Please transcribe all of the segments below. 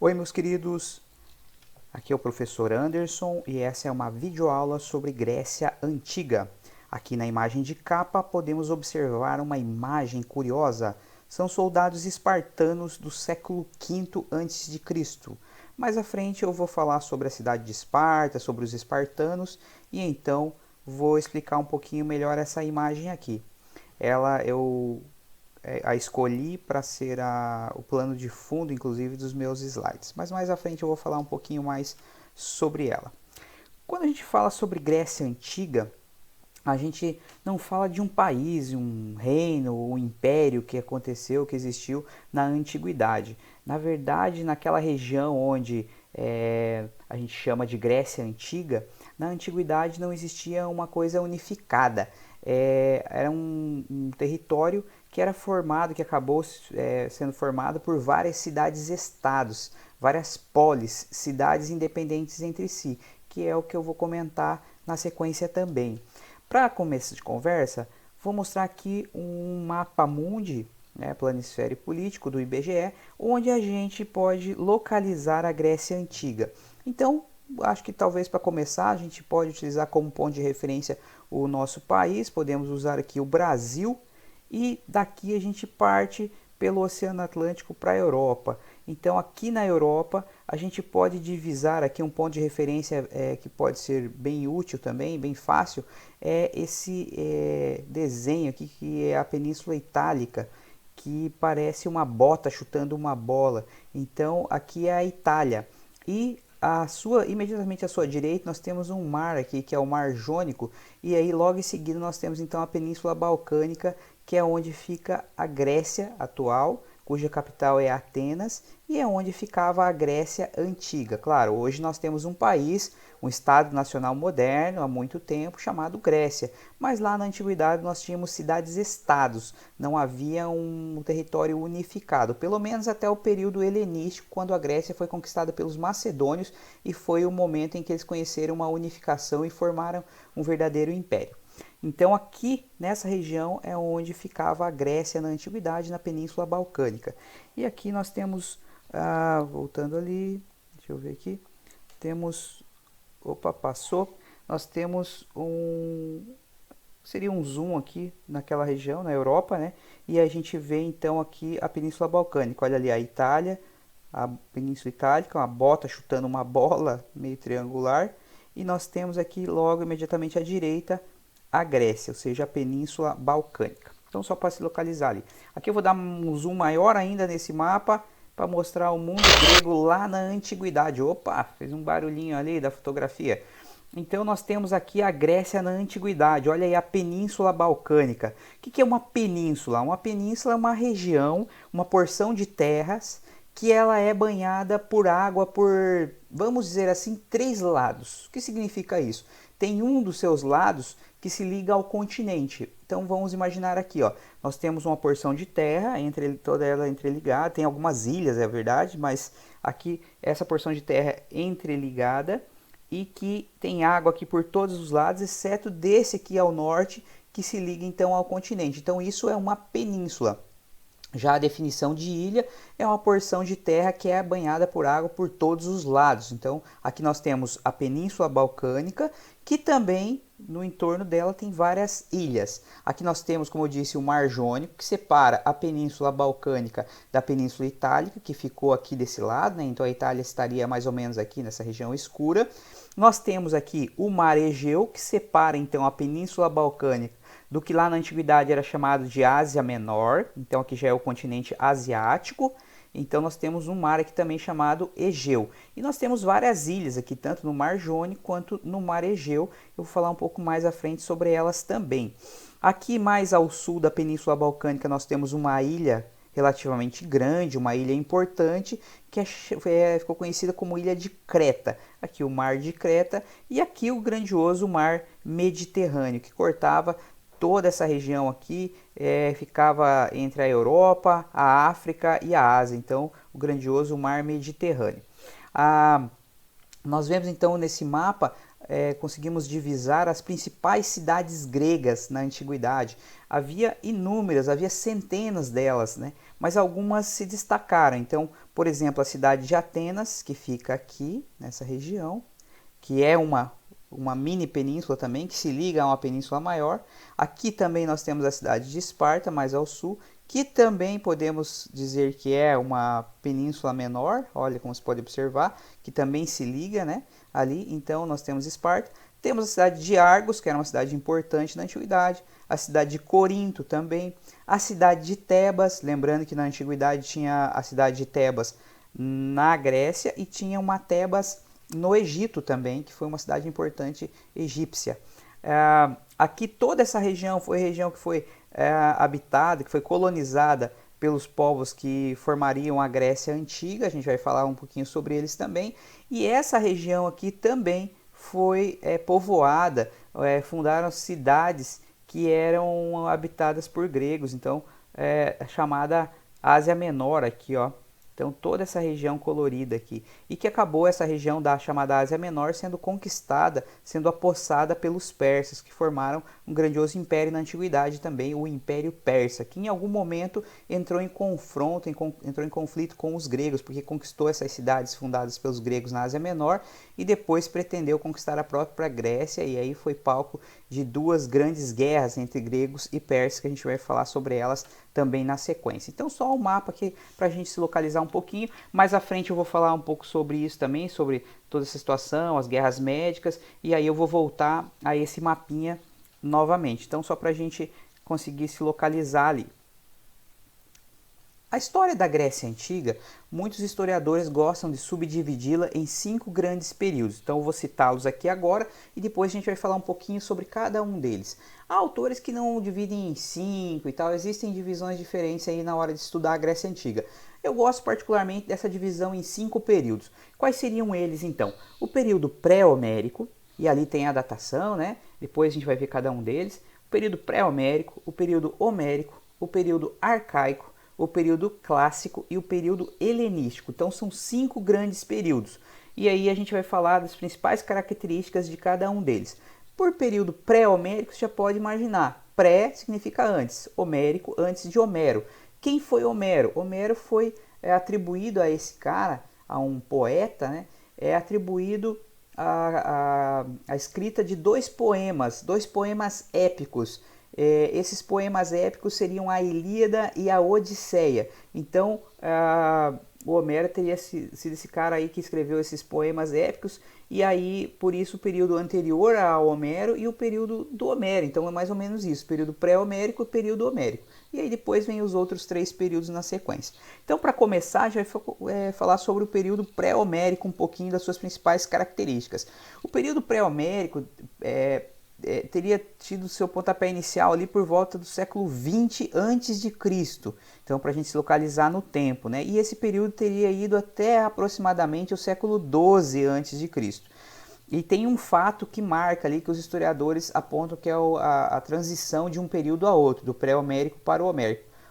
Oi, meus queridos, aqui é o professor Anderson e essa é uma videoaula sobre Grécia Antiga. Aqui na imagem de capa podemos observar uma imagem curiosa. São soldados espartanos do século V a.C. Mais à frente eu vou falar sobre a cidade de Esparta, sobre os espartanos e então vou explicar um pouquinho melhor essa imagem aqui. Eu a escolhi para ser o plano de fundo, inclusive, dos meus slides. Mas mais à frente eu vou falar um pouquinho mais sobre ela. Quando a gente fala sobre Grécia Antiga, a gente não fala de um país, um reino, um império que aconteceu, que existiu na antiguidade. Na verdade, naquela região onde a gente chama de Grécia Antiga, na antiguidade não existia uma coisa unificada. Era um território que era formado, que acabou sendo formado por várias cidades-estados, várias polis, cidades independentes entre si, que é o que eu vou comentar na sequência também. Para começo de conversa, vou mostrar aqui um mapa mundi, planisfério político do IBGE, onde a gente pode localizar a Grécia Antiga. Então, acho que talvez para começar a gente pode utilizar como ponto de referência o nosso país, podemos usar aqui o Brasil e daqui a gente parte pelo Oceano Atlântico para a Europa. Então aqui na Europa a gente pode divisar aqui um ponto de referência que pode ser bem útil também, bem fácil, esse desenho aqui que é a Península Itálica, que parece uma bota chutando uma bola. Então aqui é a Itália e imediatamente à sua direita nós temos um mar aqui que é o Mar Jônico e aí logo em seguida nós temos então a Península Balcânica, que é onde fica a Grécia atual, cuja capital é Atenas, e é onde ficava a Grécia Antiga. Claro, hoje nós temos um país, um Estado Nacional moderno há muito tempo, chamado Grécia, mas lá na Antiguidade nós tínhamos cidades-estados, não havia um território unificado, pelo menos até o período helenístico, quando a Grécia foi conquistada pelos macedônios e foi o momento em que eles conheceram uma unificação e formaram um verdadeiro império. Então aqui nessa região é onde ficava a Grécia na antiguidade, na Península Balcânica. E aqui nós temos, voltando ali, deixa eu ver aqui, temos, passou, nós temos seria um zoom aqui naquela região, na Europa, né? E a gente vê então aqui a Península Balcânica, olha ali a Itália, a Península Itálica, uma bota chutando uma bola meio triangular, e nós temos aqui logo imediatamente à direita a Grécia, ou seja, a Península Balcânica. Então só para se localizar ali. Aqui eu vou dar um zoom maior ainda nesse mapa para mostrar o mundo grego lá na antiguidade. Opa, fez um barulhinho ali da fotografia. Então nós temos aqui a Grécia na antiguidade. Olha aí a Península Balcânica. O que é uma península? Uma península é uma região, uma porção de terras que ela é banhada por água por, vamos dizer assim, 3 lados. O que significa isso? Tem um dos seus lados que se liga ao continente. Então vamos imaginar aqui, ó, nós temos uma porção de terra, toda ela entreligada, tem algumas ilhas, é verdade, mas aqui essa porção de terra entreligada e que tem água aqui por todos os lados, exceto desse aqui ao norte, que se liga então ao continente. Então isso é uma península. Já a definição de ilha é uma porção de terra que é banhada por água por todos os lados. Então, aqui nós temos a Península Balcânica, que também no entorno dela tem várias ilhas. Aqui nós temos, como eu disse, o Mar Jônico, que separa a Península Balcânica da Península Itálica, que ficou aqui desse lado, né? Então a Itália estaria mais ou menos aqui nessa região escura. Nós temos aqui o Mar Egeu, que separa então a Península Balcânica do que lá na antiguidade era chamado de Ásia Menor, então aqui já é o continente asiático. Então nós temos um mar aqui também chamado Egeu. E nós temos várias ilhas aqui, tanto no Mar Jônico quanto no Mar Egeu. Eu vou falar um pouco mais à frente sobre elas também. Aqui mais ao sul da Península Balcânica nós temos uma ilha relativamente grande, uma ilha importante, que ficou conhecida como Ilha de Creta. Aqui o Mar de Creta e aqui o grandioso Mar Mediterrâneo, que cortava toda essa região aqui, ficava entre a Europa, a África e a Ásia, então o grandioso Mar Mediterrâneo. Nós vemos então nesse mapa conseguimos divisar as principais cidades gregas na antiguidade. Havia inúmeras, havia centenas delas, né? Mas algumas se destacaram. Então, por exemplo, a cidade de Atenas, que fica aqui nessa região, que é uma mini península também, que se liga a uma península maior. Aqui também nós temos a cidade de Esparta, mais ao sul, que também podemos dizer que é uma península menor, olha como você pode observar, que também se liga, né, ali. Então nós temos Esparta, temos a cidade de Argos, que era uma cidade importante na antiguidade, a cidade de Corinto também, a cidade de Tebas, lembrando que na antiguidade tinha a cidade de Tebas na Grécia e tinha uma Tebas no Egito também, que foi uma cidade importante egípcia. Aqui toda essa região que foi habitada, que foi colonizada pelos povos que formariam a Grécia Antiga, a gente vai falar um pouquinho sobre eles também, e essa região aqui também foi povoada, fundaram cidades que eram habitadas por gregos, então chamada Ásia Menor aqui, ó. Então toda essa região colorida aqui, e que acabou essa região da chamada Ásia Menor sendo conquistada, sendo apossada pelos persas, que formaram um grandioso império na antiguidade também, o Império Persa, que em algum momento entrou em confronto, entrou em conflito com os gregos, porque conquistou essas cidades fundadas pelos gregos na Ásia Menor e depois pretendeu conquistar a própria Grécia, e aí foi palco de duas grandes guerras entre gregos e persas, que a gente vai falar sobre elas também na sequência. Então só o mapa aqui para a gente se localizar um pouquinho. Mais à frente eu vou falar um pouco sobre isso também, sobre toda essa situação, as guerras médicas, e aí eu vou voltar a esse mapinha novamente. Então só para a gente conseguir se localizar ali. A história da Grécia Antiga, muitos historiadores gostam de subdividi-la em 5 grandes períodos. Então eu vou citá-los aqui agora e depois a gente vai falar um pouquinho sobre cada um deles. Há autores que não dividem em 5 e tal, existem divisões diferentes aí na hora de estudar a Grécia Antiga. Eu gosto particularmente dessa divisão em 5 períodos. Quais seriam eles então? O período pré-homérico, e ali tem a datação, né? Depois a gente vai ver cada um deles. O período pré-homérico, o período homérico, o período arcaico, o período clássico e o período helenístico. Então são 5 grandes períodos. E aí a gente vai falar das principais características de cada um deles. Por período pré-homérico, você já pode imaginar. Pré significa antes, homérico, antes de Homero. Quem foi Homero? Homero foi atribuído a esse cara, a um poeta, né? É atribuído a escrita de 2 poemas épicos. Esses poemas épicos seriam a Ilíada e a Odisseia. Então, o Homero teria sido esse cara aí que escreveu esses poemas épicos, e aí, por isso, o período anterior ao Homero e o período do Homero. Então, é mais ou menos isso, período pré-homérico e período homérico. E aí depois vem os outros 3 períodos na sequência. Então, para começar, a gente vai falar sobre o período pré-homérico, um pouquinho das suas principais características. O período pré-homérico teria tido seu pontapé inicial ali por volta do século 20 a.C., então para a gente se localizar no tempo, né? E esse período teria ido até aproximadamente o século 12 a.C. E tem um fato que marca ali, que os historiadores apontam que é a transição de um período a outro, do pré-homérico para o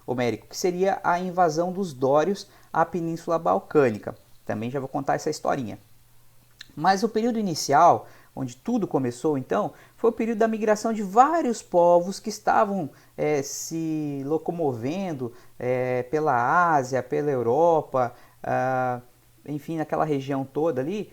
homérico, que seria a invasão dos dórios à Península Balcânica. Também já vou contar essa historinha. Mas o período inicial, onde tudo começou então, foi o período da migração de vários povos que estavam se locomovendo pela Ásia, pela Europa, enfim, naquela região toda ali,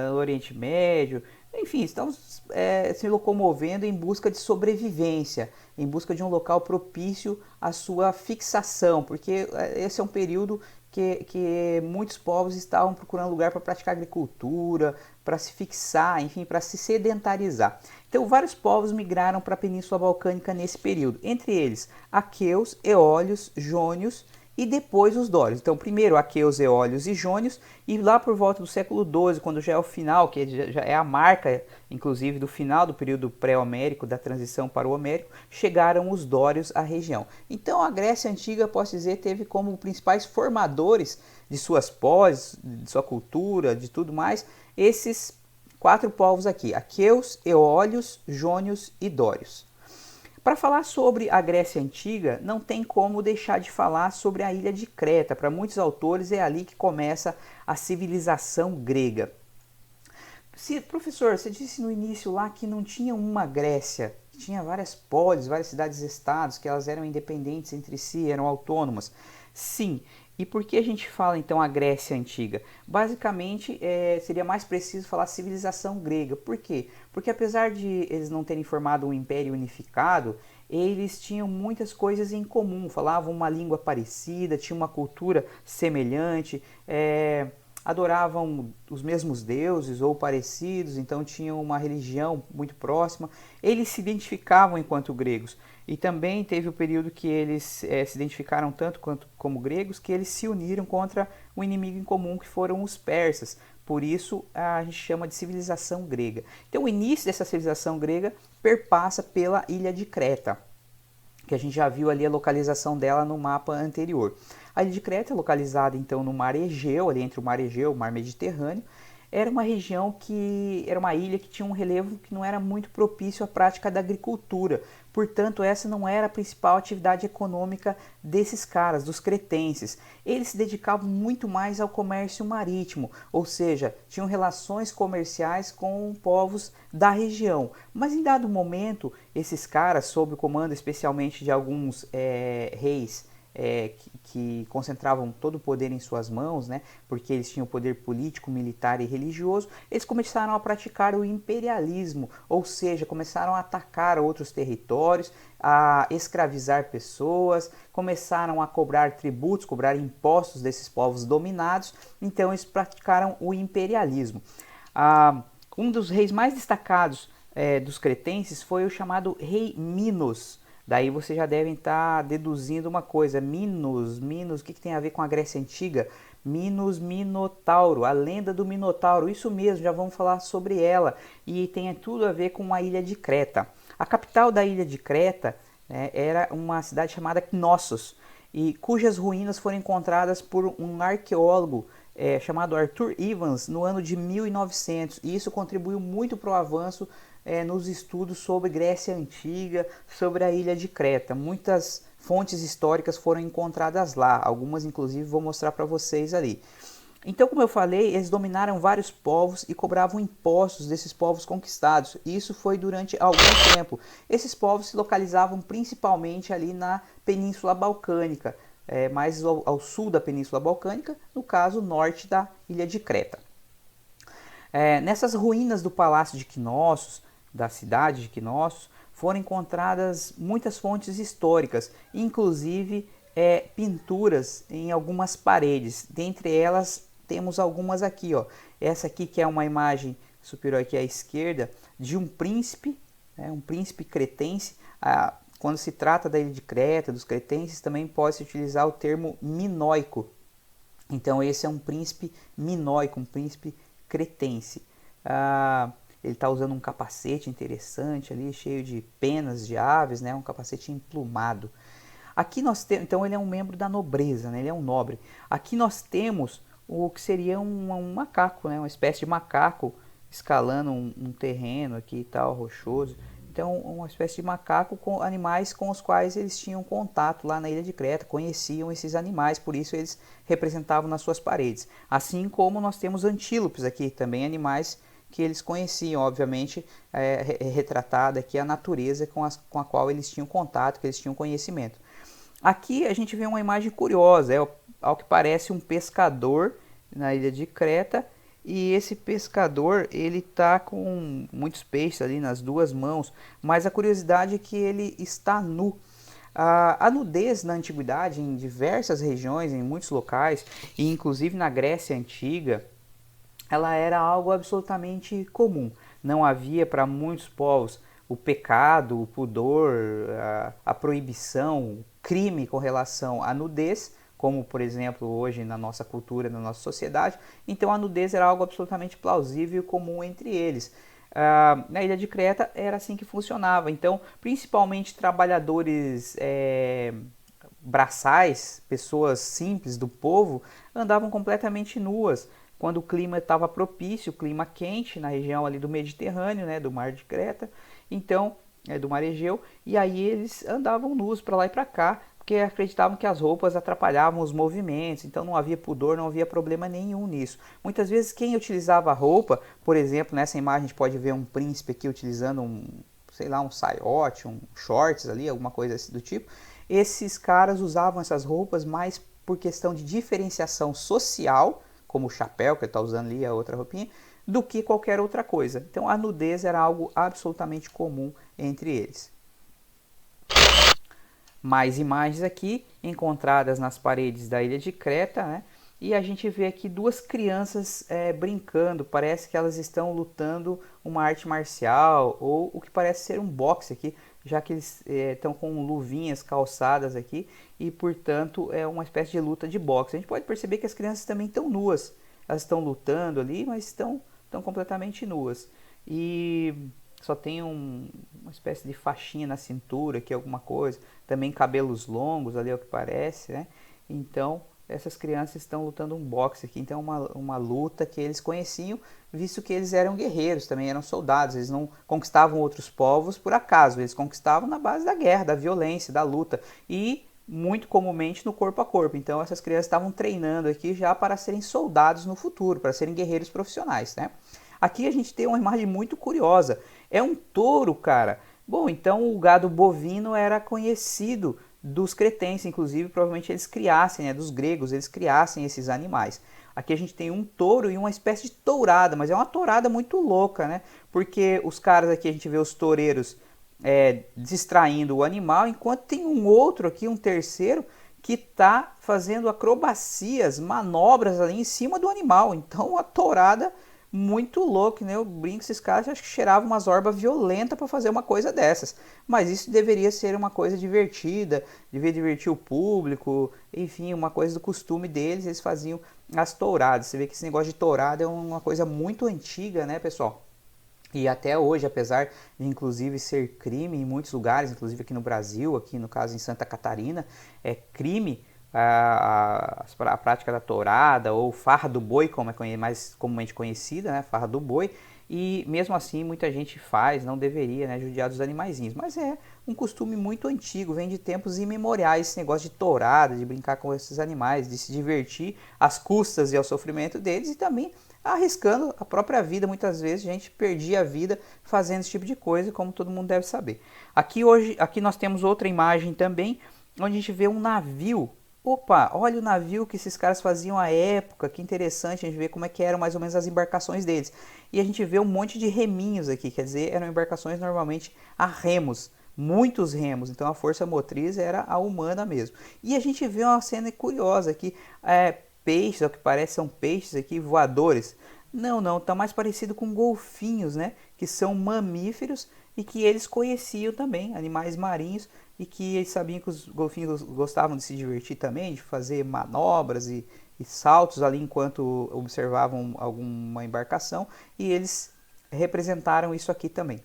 no Oriente Médio, enfim, estão se locomovendo em busca de sobrevivência, em busca de um local propício à sua fixação, porque esse é um período que muitos povos estavam procurando lugar para praticar agricultura, para se fixar, enfim, para se sedentarizar. Então, vários povos migraram para a Península Balcânica nesse período, entre eles aqueus, eólios, jônios e depois os dórios. Então, primeiro aqueus, eólios e jônios, e lá por volta do século XII, quando já é o final, que já é a marca, inclusive, do final do período pré-homérico, da transição para o homérico, chegaram os dórios à região. Então, a Grécia Antiga, posso dizer, teve como principais formadores de suas pós, de sua cultura, de tudo mais, esses 4 povos aqui, aqueus, eólios, jônios e dórios. Para falar sobre a Grécia Antiga, não tem como deixar de falar sobre a ilha de Creta. Para muitos autores é ali que começa a civilização grega. Professor, você disse no início lá que não tinha uma Grécia, tinha várias polis, várias cidades-estados, que elas eram independentes entre si, eram autônomas. Sim. E por que a gente fala então a Grécia Antiga? Basicamente, seria mais preciso falar civilização grega. Por quê? Porque apesar de eles não terem formado um império unificado, eles tinham muitas coisas em comum, falavam uma língua parecida, tinham uma cultura semelhante, adoravam os mesmos deuses ou parecidos, então tinham uma religião muito próxima. Eles se identificavam enquanto gregos. E também teve o período que eles se identificaram tanto como gregos que eles se uniram contra um inimigo em comum que foram os persas. Por isso a gente chama de civilização grega. Então o início dessa civilização grega perpassa pela ilha de Creta, que a gente já viu ali a localização dela no mapa anterior. A ilha de Creta é localizada então no Mar Egeu, ali entre o Mar Egeu e o Mar Mediterrâneo. Era uma região era uma ilha que tinha um relevo que não era muito propício à prática da agricultura. Portanto, essa não era a principal atividade econômica desses caras, dos cretenses. Eles se dedicavam muito mais ao comércio marítimo, ou seja, tinham relações comerciais com povos da região. Mas em dado momento, esses caras, sob o comando especialmente de alguns reis, que concentravam todo o poder em suas mãos, né, porque eles tinham poder político, militar e religioso, eles começaram a praticar o imperialismo, ou seja, começaram a atacar outros territórios, a escravizar pessoas, começaram a cobrar tributos, cobrar impostos desses povos dominados, então eles praticaram o imperialismo. Um dos reis mais destacados dos cretenses foi o chamado rei Minos. Daí vocês já devem estar deduzindo uma coisa, Minos, o que tem a ver com a Grécia Antiga? Minos, Minotauro, a lenda do Minotauro, isso mesmo, já vamos falar sobre ela, e tem tudo a ver com a ilha de Creta. A capital da ilha de Creta era uma cidade chamada Knossos, e cujas ruínas foram encontradas por um arqueólogo chamado Arthur Evans no ano de 1900, e isso contribuiu muito para o avanço nos estudos sobre Grécia Antiga, sobre a ilha de Creta. Muitas fontes históricas foram encontradas lá, algumas inclusive vou mostrar para vocês ali. Então, como eu falei, eles dominaram vários povos e cobravam impostos desses povos conquistados. Isso foi durante algum tempo. Esses povos se localizavam principalmente ali na Península Balcânica, mais ao sul da Península Balcânica, no caso norte da ilha de Creta. Nessas ruínas do Palácio de Knossos, da cidade de Knossos, foram encontradas muitas fontes históricas, inclusive pinturas em algumas paredes. Dentre elas temos algumas aqui, ó. Essa aqui que é uma imagem superior aqui à esquerda de um príncipe cretense. Quando se trata da ilha de Creta, dos cretenses, também pode-se utilizar o termo minoico. Então esse é um príncipe minoico, um príncipe cretense. Ele está usando um capacete interessante ali, cheio de penas de aves, né? Um capacete emplumado. Aqui nós temos, então ele é um membro da nobreza, né? Ele é um nobre. Aqui nós temos o que seria um macaco, né? Uma espécie de macaco escalando um terreno aqui e tal, rochoso. Então uma espécie de macaco com animais com os quais eles tinham contato lá na ilha de Creta, conheciam esses animais, por isso eles representavam nas suas paredes. Assim como nós temos antílopes aqui, também animais que eles conheciam, obviamente, retratada aqui a natureza com a qual eles tinham contato, que eles tinham conhecimento. Aqui a gente vê uma imagem curiosa, ao que parece um pescador na ilha de Creta, e esse pescador ele está com muitos peixes ali nas duas mãos, mas a curiosidade é que ele está nu. A nudez na antiguidade, em diversas regiões, em muitos locais, e inclusive na Grécia Antiga, ela era algo absolutamente comum. Não havia para muitos povos o pecado, o pudor, a proibição, o crime com relação à nudez, como por exemplo hoje na nossa cultura, na nossa sociedade. Então a nudez era algo absolutamente plausível e comum entre eles. Na ilha de Creta era assim que funcionava. Então, principalmente trabalhadores braçais, pessoas simples do povo, andavam completamente nuas. Quando o clima estava propício, o clima quente na região ali do Mediterrâneo, né, do Mar de Creta, então do Mar Egeu, e aí eles andavam nus para lá e para cá, porque porque acreditavam que as roupas atrapalhavam os movimentos, então não havia pudor, não havia problema nenhum nisso. Muitas vezes quem utilizava a roupa, por exemplo, nessa imagem a gente pode ver um príncipe aqui utilizando sei lá, um saiote, um shorts ali, alguma coisa assim do tipo. Esses caras usavam essas roupas mais por questão de diferenciação social, como o chapéu que ele está usando ali, a outra roupinha, do que qualquer outra coisa. Então a nudez era algo absolutamente comum entre eles. Mais imagens aqui encontradas nas paredes da ilha de Creta, né? E a gente vê aqui duas crianças brincando, parece que elas estão lutando uma arte marcial ou o que parece ser um boxe aqui, já que eles estão com luvinhas calçadas aqui e portanto é uma espécie de luta de boxe. A gente pode perceber que as crianças também estão nuas, elas estão lutando ali, mas estão completamente nuas. E só tem uma espécie de faixinha na cintura aqui, alguma coisa, também cabelos longos ali, é o que parece, né? Então essas crianças estão lutando um boxe aqui, então uma luta que eles conheciam, visto que eles eram guerreiros, também eram soldados, eles não conquistavam outros povos por acaso, eles conquistavam na base da guerra, da violência, da luta, e muito comumente no corpo a corpo. Então essas crianças estavam treinando aqui já para serem soldados no futuro, para serem guerreiros profissionais, né? Aqui a gente tem uma imagem muito curiosa, é um touro, cara. Bom, então o gado bovino era conhecido dos cretenses, inclusive provavelmente eles criassem, né, dos gregos, eles criassem esses animais. Aqui a gente tem um touro e uma espécie de tourada, mas é uma tourada muito louca, né? Porque os caras aqui, a gente vê os toureiros distraindo o animal, enquanto tem um outro aqui, um terceiro, que está fazendo acrobacias, manobras ali em cima do animal. Então uma tourada muito louco, né? Eu brinco, esses caras acho que cheiravam uma zorba violenta para fazer uma coisa dessas. Mas isso deveria ser uma coisa divertida, devia divertir o público, enfim, uma coisa do costume deles, eles faziam as touradas. Você vê que esse negócio de tourada é uma coisa muito antiga, né, pessoal? E até hoje, apesar de inclusive ser crime em muitos lugares, inclusive aqui no Brasil, aqui no caso em Santa Catarina, é crime a prática da tourada ou farra do boi, como é mais comumente conhecida, né? Farra do boi. E mesmo assim muita gente faz, não deveria, né, judiar dos animaizinhos. Mas é um costume muito antigo, vem de tempos imemoriais esse negócio de tourada, de brincar com esses animais, de se divertir às custas e ao sofrimento deles e também arriscando a própria vida. Muitas vezes a gente perdia a vida fazendo esse tipo de coisa, como todo mundo deve saber. Aqui nós temos outra imagem também, onde a gente vê um navio. Opa, olha o navio que esses caras faziam à época, que interessante a gente ver como é que eram mais ou menos as embarcações deles. E a gente vê um monte de reminhos aqui, quer dizer, eram embarcações normalmente a remos, muitos remos, então a força motriz era a humana mesmo. E a gente vê uma cena curiosa aqui, peixes, ao que parece são peixes aqui voadores. Não, tá mais parecido com golfinhos, né? Que são mamíferos e que eles conheciam também, animais marinhos, e que eles sabiam que os golfinhos gostavam de se divertir também, de fazer manobras e saltos ali enquanto observavam alguma embarcação, e eles representaram isso aqui também.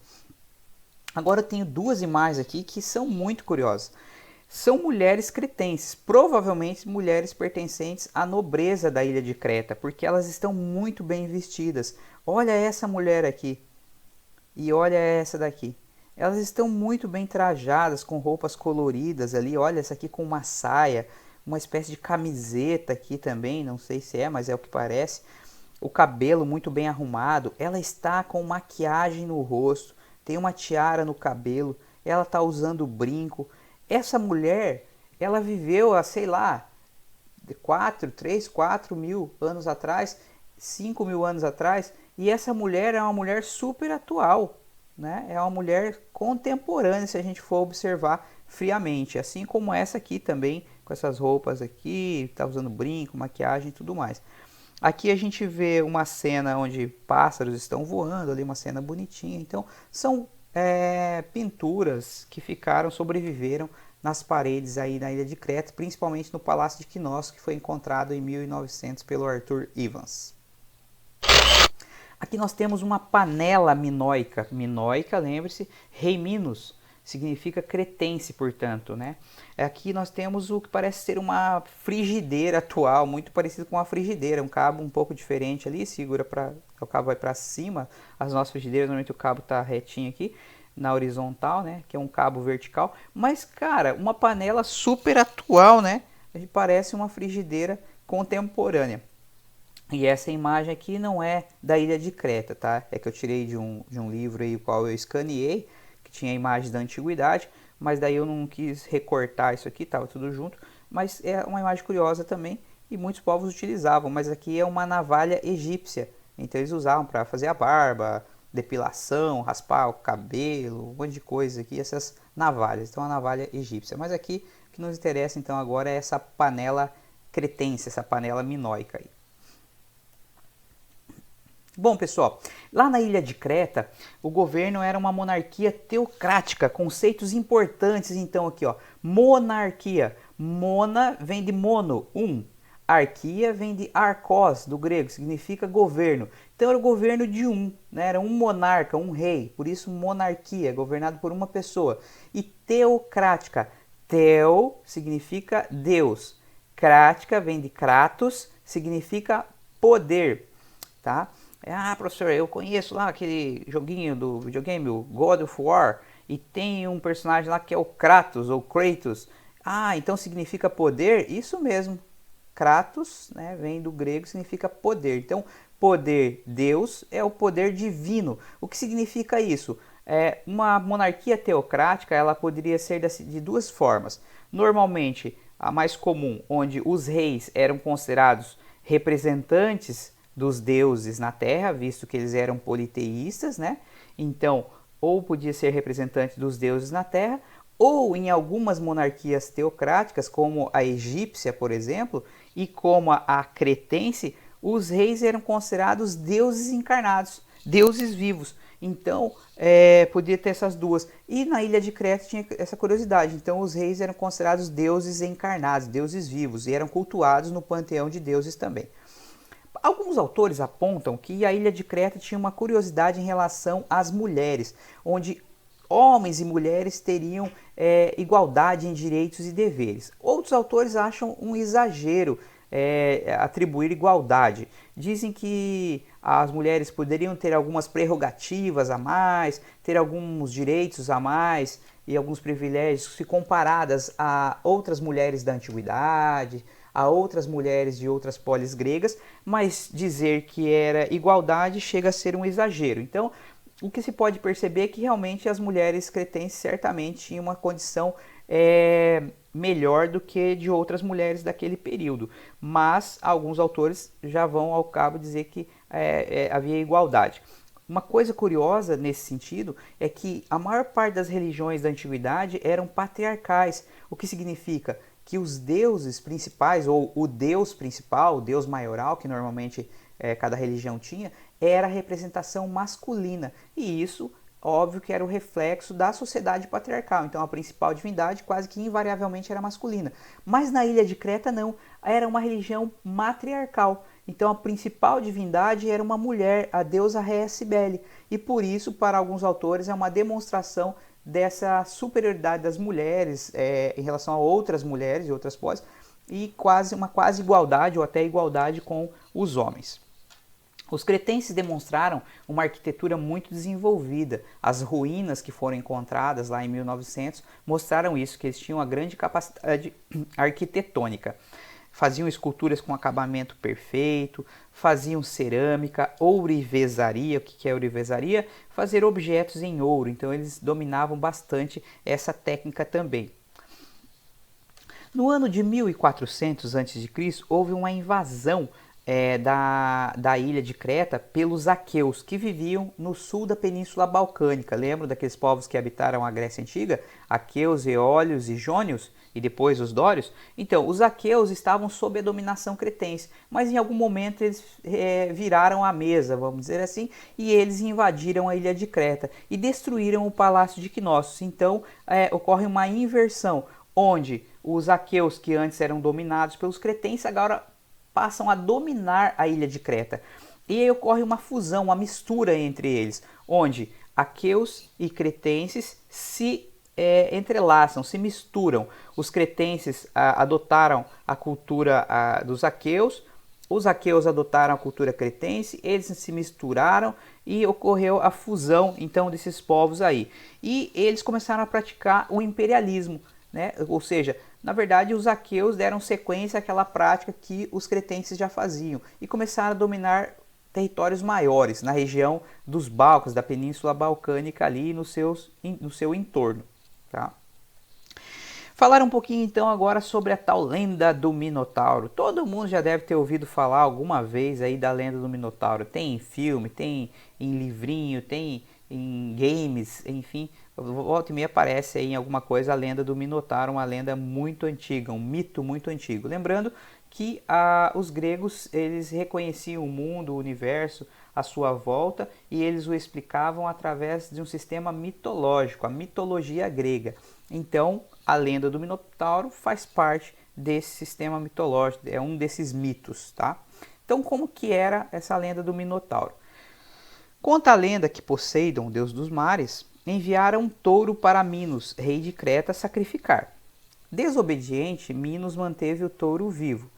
Agora eu tenho duas imagens aqui que são muito curiosas. São mulheres cretenses, provavelmente mulheres pertencentes à nobreza da ilha de Creta, porque elas estão muito bem vestidas. Olha essa mulher aqui e olha essa daqui. Elas estão muito bem trajadas, com roupas coloridas ali. Olha essa aqui com uma saia, uma espécie de camiseta aqui também, não sei se é, mas é o que parece. O cabelo muito bem arrumado. Ela está com maquiagem no rosto, tem uma tiara no cabelo, ela está usando brinco. Essa mulher, ela viveu há, sei lá, 4 mil anos atrás, 5 mil anos atrás, e essa mulher é uma mulher super atual, né? É uma mulher contemporânea, se a gente for observar friamente, assim como essa aqui também, com essas roupas aqui, tá usando brinco, maquiagem e tudo mais. Aqui a gente vê uma cena onde pássaros estão voando, ali uma cena bonitinha. Então são pinturas que sobreviveram nas paredes aí na ilha de Creta, principalmente no Palácio de Knossos, que foi encontrado em 1900 pelo Arthur Evans. Aqui nós temos uma panela minoica. Minoica, lembre-se, rei Minos, significa cretense, portanto, né? Aqui nós temos o que parece ser uma frigideira atual, muito parecido com uma frigideira, um cabo um pouco diferente ali, segura para o cabo vai para cima. As nossas frigideiras, normalmente o cabo está retinho aqui, na horizontal, né, que é um cabo vertical, mas cara, uma panela super atual, né, parece uma frigideira contemporânea. E essa imagem aqui não é da ilha de Creta, tá? É que eu tirei de um livro aí, o qual eu escaneei, que tinha imagens da antiguidade, mas daí eu não quis recortar isso aqui, tava tudo junto, mas é uma imagem curiosa também e muitos povos utilizavam, mas aqui é uma navalha egípcia, então eles usavam para fazer a barba, depilação, raspar o cabelo, um monte de coisa aqui, essas navalhas, então a navalha egípcia. Mas aqui o que nos interessa então agora é essa panela cretense, essa panela minoica aí. Bom, pessoal, lá na ilha de Creta, o governo era uma monarquia teocrática, conceitos importantes então aqui, ó. Monarquia, mona vem de mono, um. Arquia vem de arcos, do grego, significa governo. Então era o governo de um, né? Era um monarca, um rei, por isso monarquia, governado por uma pessoa. E teocrática, teo significa Deus, crática vem de kratos, significa poder, tá? Ah, professor, eu conheço lá aquele joguinho do videogame, o God of War, e tem um personagem lá que é o Kratos, ou Kratos. Ah, então significa poder? Isso mesmo. Kratos, né, vem do grego, significa poder. Então, poder, Deus, é o poder divino. O que significa isso? Uma monarquia teocrática, ela poderia ser de duas formas. Normalmente, a mais comum, onde os reis eram considerados representantes dos deuses na Terra, visto que eles eram politeístas, né? Então, ou podia ser representante dos deuses na Terra, ou em algumas monarquias teocráticas, como a egípcia, por exemplo, e como a cretense, os reis eram considerados deuses encarnados, deuses vivos. Então, podia ter essas duas. E na ilha de Creta tinha essa curiosidade. Então, os reis eram considerados deuses encarnados, deuses vivos, e eram cultuados no panteão de deuses também. Alguns autores apontam que a ilha de Creta tinha uma curiosidade em relação às mulheres, onde homens e mulheres teriam igualdade em direitos e deveres. Outros autores acham um exagero atribuir igualdade. Dizem que as mulheres poderiam ter algumas prerrogativas a mais, ter alguns direitos a mais e alguns privilégios se comparadas a outras mulheres da antiguidade, a outras mulheres de outras polis gregas, mas dizer que era igualdade chega a ser um exagero. Então, o que se pode perceber é que realmente as mulheres cretenses certamente tinham uma condição melhor do que de outras mulheres daquele período, mas alguns autores já vão ao cabo dizer que havia igualdade. Uma coisa curiosa nesse sentido é que a maior parte das religiões da antiguidade eram patriarcais, o que significa que os deuses principais, ou o deus principal, o deus maioral, que normalmente cada religião tinha, era a representação masculina. E isso, óbvio que era o reflexo da sociedade patriarcal. Então a principal divindade quase que invariavelmente era masculina. Mas na ilha de Creta não, era uma religião matriarcal. Então a principal divindade era uma mulher, a deusa Rhea Cibele. E por isso, para alguns autores, é uma demonstração dessa superioridade das mulheres em relação a outras mulheres e outras polis, e uma quase igualdade ou até igualdade com os homens. Os cretenses demonstraram uma arquitetura muito desenvolvida. As ruínas que foram encontradas lá em 1900 mostraram isso, que eles tinham uma grande capacidade arquitetônica. Faziam esculturas com acabamento perfeito, faziam cerâmica, ourivesaria. O que é ourivesaria? Fazer objetos em ouro. Então eles dominavam bastante essa técnica também. No ano de 1400 a.C., houve uma invasão da ilha de Creta pelos aqueus, que viviam no sul da Península Balcânica. Lembram daqueles povos que habitaram a Grécia Antiga? Aqueus, eólios e jônios, e depois os dórios? Então, os aqueus estavam sob a dominação cretense, mas em algum momento eles viraram a mesa, vamos dizer assim, e eles invadiram a ilha de Creta e destruíram o palácio de Knossos. Então, ocorre uma inversão, onde os aqueus, que antes eram dominados pelos cretenses, agora passam a dominar a ilha de Creta. E aí ocorre uma fusão, uma mistura entre eles, onde aqueus e cretenses se entrelaçam, se misturam. Os cretenses adotaram a cultura dos aqueus, Os aqueus adotaram a cultura cretense, eles se misturaram e ocorreu a fusão então desses povos aí. E eles começaram a praticar o imperialismo, né? Ou seja, na verdade os aqueus deram sequência àquela prática que os cretenses já faziam e começaram a dominar territórios maiores na região dos Balcãs, da Península Balcânica ali no seu entorno. Tá? Falar um pouquinho então agora sobre a tal lenda do Minotauro. Todo mundo já deve ter ouvido falar alguma vez aí da lenda do Minotauro. Tem em filme, tem em livrinho, tem em games, enfim. Volta e meia aparece aí em alguma coisa a lenda do Minotauro, uma lenda muito antiga, um mito muito antigo. Lembrando que os gregos eles reconheciam o mundo, o universo à sua volta e eles o explicavam através de um sistema mitológico, a mitologia grega. Então, a lenda do Minotauro faz parte desse sistema mitológico, é um desses mitos, tá? Então, como que era essa lenda do Minotauro? Conta a lenda que Poseidon, deus dos mares, enviara um touro para Minos, rei de Creta, sacrificar. Desobediente, Minos manteve o touro vivo.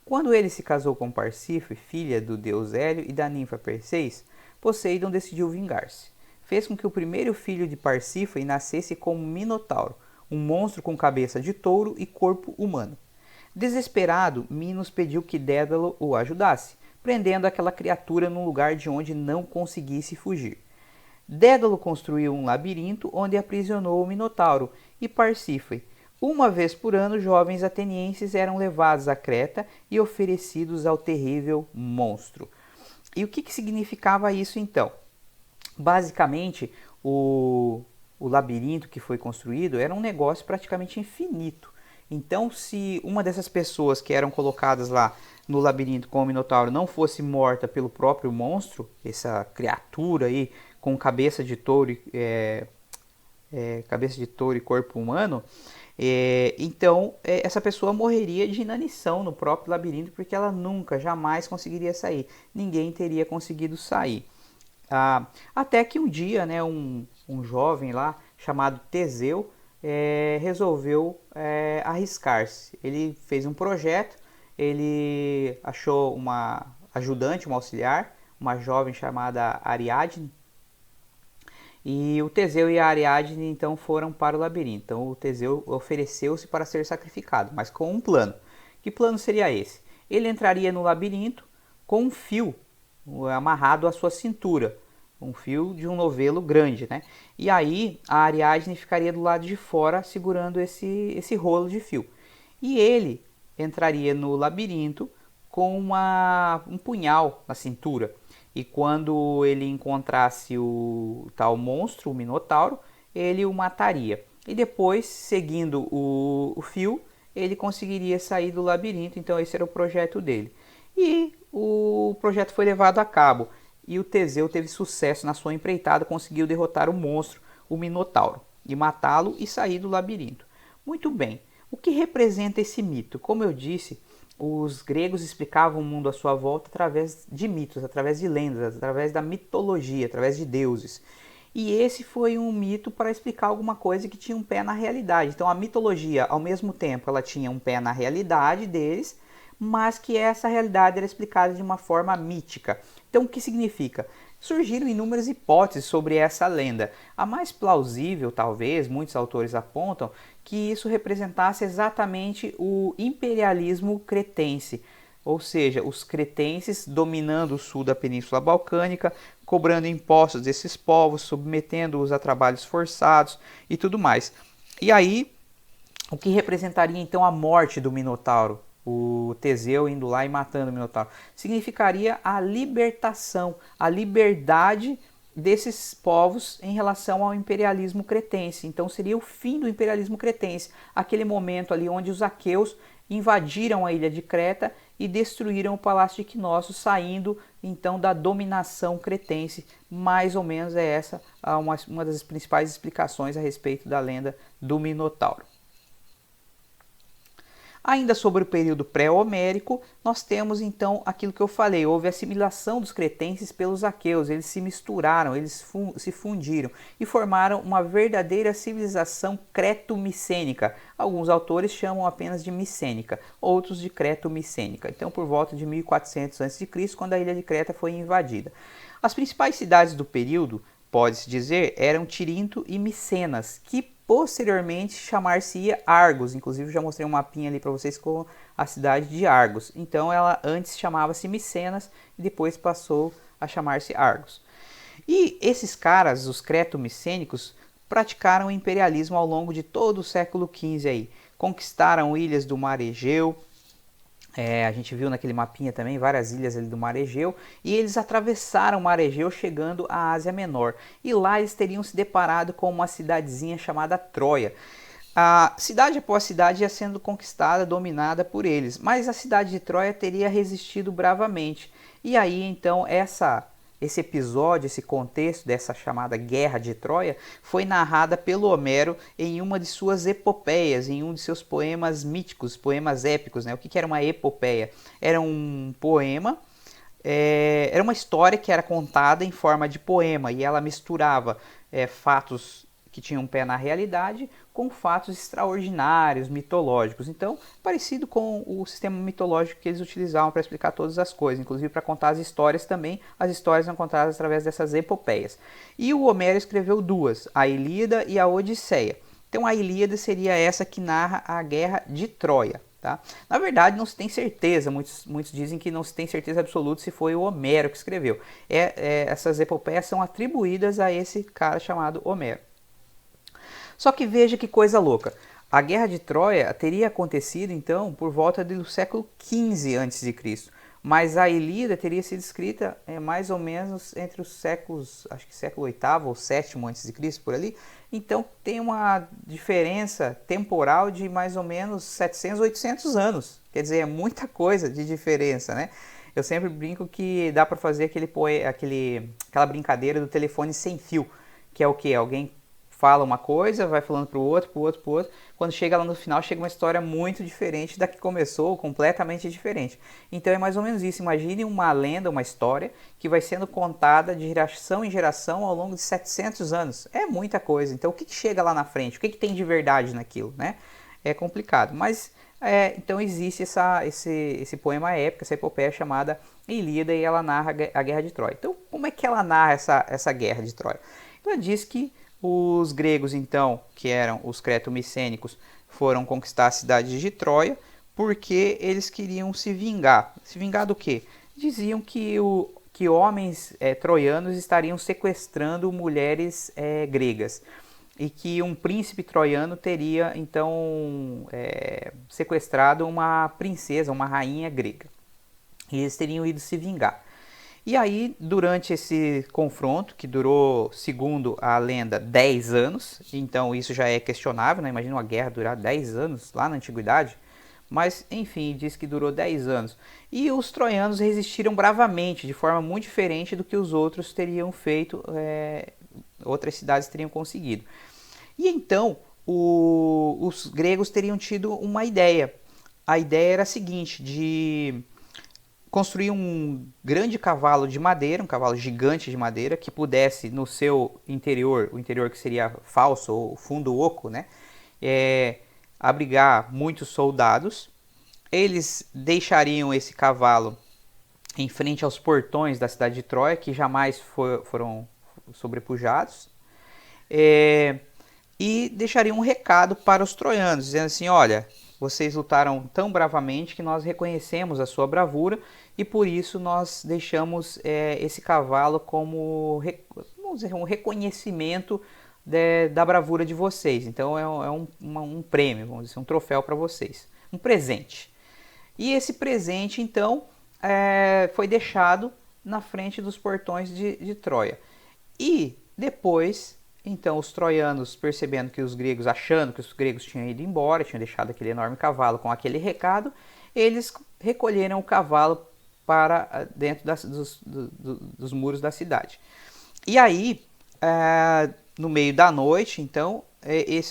Quando ele se casou com Parcife, filha do deus Hélio e da ninfa Perseis, Poseidon decidiu vingar-se. Fez com que o primeiro filho de Parcife nascesse como Minotauro, um monstro com cabeça de touro e corpo humano. Desesperado, Minos pediu que Dédalo o ajudasse, prendendo aquela criatura num lugar de onde não conseguisse fugir. Dédalo construiu um labirinto onde aprisionou o Minotauro e Parcife. Uma vez por ano, jovens atenienses eram levados a Creta e oferecidos ao terrível monstro. E o que significava isso então? Basicamente, o labirinto que foi construído era um negócio praticamente infinito. Então, se uma dessas pessoas que eram colocadas lá no labirinto com o Minotauro não fosse morta pelo próprio monstro, essa criatura aí com cabeça de touro e corpo humano, então essa pessoa morreria de inanição no próprio labirinto, porque ela nunca, jamais conseguiria sair. Ninguém teria conseguido sair. Até que um dia, né, um jovem lá chamado Teseu resolveu arriscar-se. Ele fez um projeto, ele achou uma ajudante, uma auxiliar, uma jovem chamada Ariadne, e o Teseu e a Ariadne então foram para o labirinto. Então o Teseu ofereceu-se para ser sacrificado, mas com um plano. Que plano seria esse? Ele entraria no labirinto com um fio amarrado à sua cintura, um fio de um novelo grande, né? E aí a Ariadne ficaria do lado de fora segurando esse rolo de fio. E ele entraria no labirinto com um punhal na cintura. E quando ele encontrasse o tal monstro, o Minotauro, ele o mataria. E depois, seguindo o fio, ele conseguiria sair do labirinto. Então esse era o projeto dele. E o projeto foi levado a cabo. E o Teseu teve sucesso na sua empreitada, conseguiu derrotar o monstro, o Minotauro, e matá-lo e sair do labirinto. Muito bem, o que representa esse mito? Como eu disse, os gregos explicavam o mundo à sua volta através de mitos, através de lendas, através da mitologia, através de deuses. E esse foi um mito para explicar alguma coisa que tinha um pé na realidade. Então a mitologia, ao mesmo tempo, ela tinha um pé na realidade deles, mas que essa realidade era explicada de uma forma mítica. Então o que significa? Surgiram inúmeras hipóteses sobre essa lenda. A mais plausível, talvez, muitos autores apontam, que isso representasse exatamente o imperialismo cretense, ou seja, os cretenses dominando o sul da Península Balcânica, cobrando impostos desses povos, submetendo-os a trabalhos forçados e tudo mais. E aí, o que representaria então a morte do Minotauro? O Teseu indo lá e matando o Minotauro, significaria a libertação, a liberdade desses povos em relação ao imperialismo cretense. Então seria o fim do imperialismo cretense, aquele momento ali onde os aqueus invadiram a ilha de Creta e destruíram o palácio de Cnossos, saindo então da dominação cretense. Mais ou menos é essa uma das principais explicações a respeito da lenda do Minotauro. Ainda sobre o período pré-homérico, nós temos então aquilo que eu falei, houve assimilação dos cretenses pelos aqueus, eles se misturaram, eles se fundiram e formaram uma verdadeira civilização creto-micênica. Alguns autores chamam apenas de micênica, outros de creto-micênica. Então, por volta de 1400 a.C., quando a ilha de Creta foi invadida. As principais cidades do período, pode-se dizer, eram Tirinto e Micenas, que posteriormente chamar-se-ia Argos. Inclusive, já mostrei um mapinha ali para vocês com a cidade de Argos. Então, ela antes chamava-se Micenas e depois passou a chamar-se Argos. E esses caras, os creto-micênicos, praticaram o imperialismo ao longo de todo o século XV aí. Conquistaram ilhas do Mar Egeu. A gente viu naquele mapinha também várias ilhas ali do Mar Egeu, e eles atravessaram o Mar Egeu chegando à Ásia Menor. E lá eles teriam se deparado com uma cidadezinha chamada Troia. A cidade após cidade ia sendo conquistada, dominada por eles, mas a cidade de Troia teria resistido bravamente. E aí então esse episódio, esse contexto dessa chamada Guerra de Troia foi narrada pelo Homero em uma de suas epopeias, em um de seus poemas míticos, poemas épicos. Né? O que era uma epopeia? Era um poema, era uma história que era contada em forma de poema e ela misturava fatos que tinham um pé na realidade com fatos extraordinários, mitológicos. Então, parecido com o sistema mitológico que eles utilizavam para explicar todas as coisas, inclusive para contar as histórias também. As histórias são contadas através dessas epopeias. E o Homero escreveu duas, a Ilíada e a Odisseia. Então, a Ilíada seria essa que narra a Guerra de Troia. Tá? Na verdade, não se tem certeza, muitos dizem que não se tem certeza absoluta se foi o Homero que escreveu. Essas epopeias são atribuídas a esse cara chamado Homero. Só que veja que coisa louca. A Guerra de Troia teria acontecido então por volta do século XV a.C., mas a Ilíada teria sido escrita mais ou menos entre os séculos, acho que século VIII ou VII a.C., por ali. Então tem uma diferença temporal de mais ou menos 700, 800 anos. Quer dizer, é muita coisa de diferença, né? Eu sempre brinco que dá para fazer aquela brincadeira do telefone sem fio, que é o que? Alguém fala uma coisa, vai falando pro outro. Quando chega lá no final, chega uma história muito diferente da que começou, completamente diferente. Então é mais ou menos isso. Imagine uma lenda, uma história que vai sendo contada de geração em geração ao longo de 700 anos. É muita coisa. Então o que chega lá na frente? O que tem de verdade naquilo, né? É complicado. Mas então existe esse poema épico, essa epopeia chamada Ilíada, e ela narra a Guerra de Troia. Então como é que ela narra essa Guerra de Troia? Ela diz que os gregos, então, que eram os creto-micênicos, foram conquistar a cidade de Troia porque eles queriam se vingar. Se vingar do quê? Diziam que homens troianos estariam sequestrando mulheres gregas e que um príncipe troiano teria, então, sequestrado uma princesa, uma rainha grega. E eles teriam ido se vingar. E aí, durante esse confronto, que durou, segundo a lenda, 10 anos, então isso já é questionável, né? Imagina uma guerra durar 10 anos lá na antiguidade, mas enfim, diz que durou 10 anos. E os troianos resistiram bravamente, de forma muito diferente do que os outros teriam feito, outras cidades teriam conseguido. E então, os gregos teriam tido uma ideia. A ideia era a seguinte, de construir um grande cavalo de madeira, um cavalo gigante de madeira, que pudesse no seu interior, o interior que seria falso ou fundo oco, né, abrigar muitos soldados. Eles deixariam esse cavalo em frente aos portões da cidade de Troia, que jamais foram sobrepujados, e deixariam um recado para os troianos, dizendo assim: olha, vocês lutaram tão bravamente que nós reconhecemos a sua bravura e por isso nós deixamos esse cavalo como vamos dizer, um reconhecimento da bravura de vocês. Então é um prêmio, vamos dizer, um troféu para vocês, um presente. E esse presente então foi deixado na frente dos portões de Troia. E depois, então, os troianos, percebendo que os gregos, achando que os gregos tinham ido embora, tinham deixado aquele enorme cavalo com aquele recado, eles recolheram o cavalo para dentro dos muros da cidade. E aí, no meio da noite, então,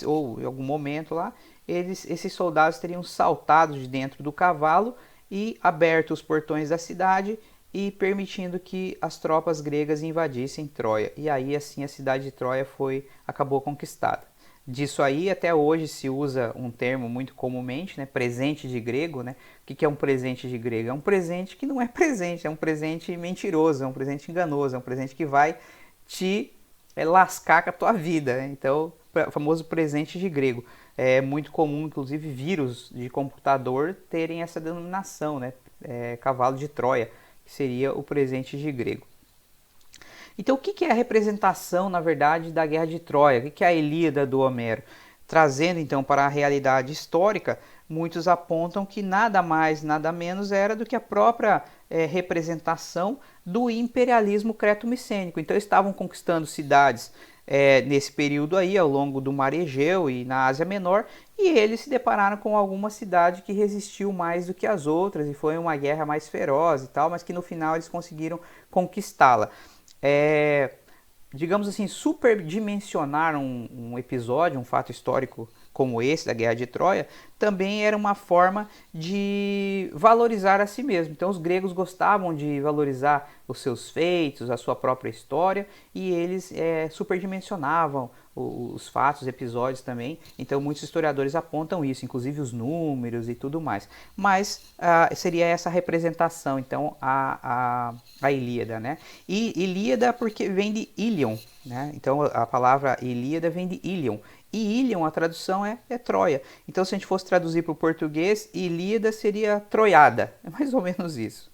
ou em algum momento lá, esses soldados teriam saltado de dentro do cavalo e aberto os portões da cidade e permitindo que as tropas gregas invadissem Troia. E aí assim a cidade de Troia acabou conquistada. Disso aí até hoje se usa um termo muito comumente, né, presente de grego, né? O que é um presente de grego? É um presente que não é presente, é um presente mentiroso, é um presente enganoso, é um presente que vai te lascar com a tua vida, né? Então, o famoso presente de grego. É muito comum, inclusive, vírus de computador terem essa denominação, né? Cavalo de Troia, que seria o presente de grego. Então, o que é a representação, na verdade, da Guerra de Troia? O que é a Ilíada do Homero? Trazendo, então, para a realidade histórica, muitos apontam que nada mais, nada menos era do que a própria representação do imperialismo creto-micênico. Então, estavam conquistando cidades nesse período aí, ao longo do Mar Egeu e na Ásia Menor, e eles se depararam com alguma cidade que resistiu mais do que as outras, e foi uma guerra mais feroz e tal, mas que no final eles conseguiram conquistá-la. Digamos assim, superdimensionar um episódio, um fato histórico como esse da Guerra de Troia, também era uma forma de valorizar a si mesmo. Então os gregos gostavam de valorizar os seus feitos, a sua própria história, e eles superdimensionavam os fatos, os episódios também. Então muitos historiadores apontam isso, inclusive os números e tudo mais. Mas seria essa representação, então, a Ilíada, né? E Ilíada porque vem de Ilion, né? Então a palavra Ilíada vem de Ilion. E Ilion, a tradução é Troia. Então se a gente fosse traduzir para o português, Ilíada seria Troiada. É mais ou menos isso.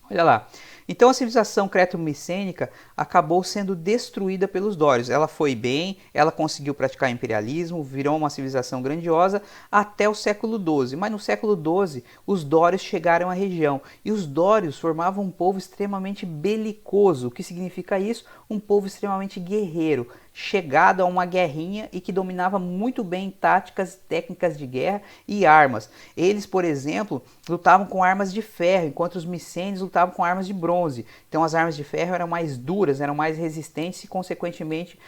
Olha lá. Então a civilização creto-micênica acabou sendo destruída pelos dórios. Ela foi bem, ela conseguiu praticar imperialismo, virou uma civilização grandiosa até o século XII. Mas no século XII os dórios chegaram à região e os dórios formavam um povo extremamente belicoso. O que significa isso? Um povo extremamente guerreiro, chegado a uma guerrinha e que dominava muito bem táticas, técnicas de guerra e armas. Eles, por exemplo, lutavam com armas de ferro, enquanto os micênios lutavam com armas de bronze. Então as armas de ferro eram mais duras, eram mais resistentes e, consequentemente,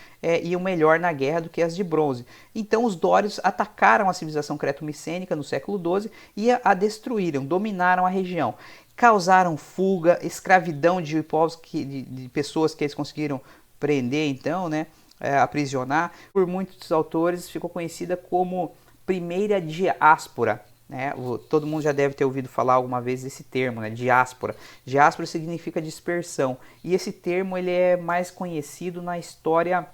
iam melhor na guerra do que as de bronze. Então os dórios atacaram a civilização creto-micênica no século XII e a destruíram, dominaram a região. Causaram fuga, escravidão de povos de pessoas que eles conseguiram prender, então, né? Aprisionar. Por muitos autores ficou conhecida como primeira diáspora. Né? Todo mundo já deve ter ouvido falar alguma vez desse termo, né? Diáspora. Diáspora significa dispersão. E esse termo ele é mais conhecido na história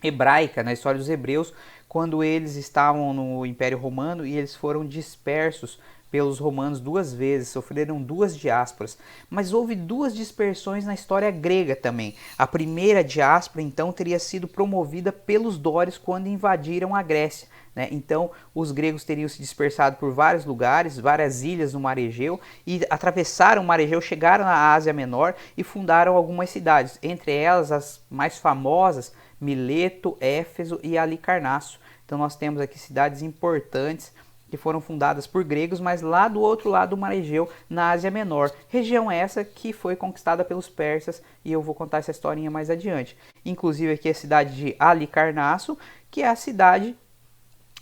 hebraica, na história dos hebreus, quando eles estavam no Império Romano e eles foram dispersos pelos romanos 2 vezes, sofreram 2 diásporas. Mas houve 2 dispersões na história grega também. A primeira diáspora, então, teria sido promovida pelos dórios quando invadiram a Grécia. Né? Então, os gregos teriam se dispersado por vários lugares, várias ilhas no Mar Egeu, e atravessaram o Mar Egeu, chegaram na Ásia Menor e fundaram algumas cidades, entre elas as mais famosas, Mileto, Éfeso e Halicarnasso. Então nós temos aqui cidades importantes que foram fundadas por gregos, mas lá do outro lado do Mar Egeu, na Ásia Menor. Região essa que foi conquistada pelos persas, e eu vou contar essa historinha mais adiante. Inclusive aqui a cidade de Halicarnasso, que é a cidade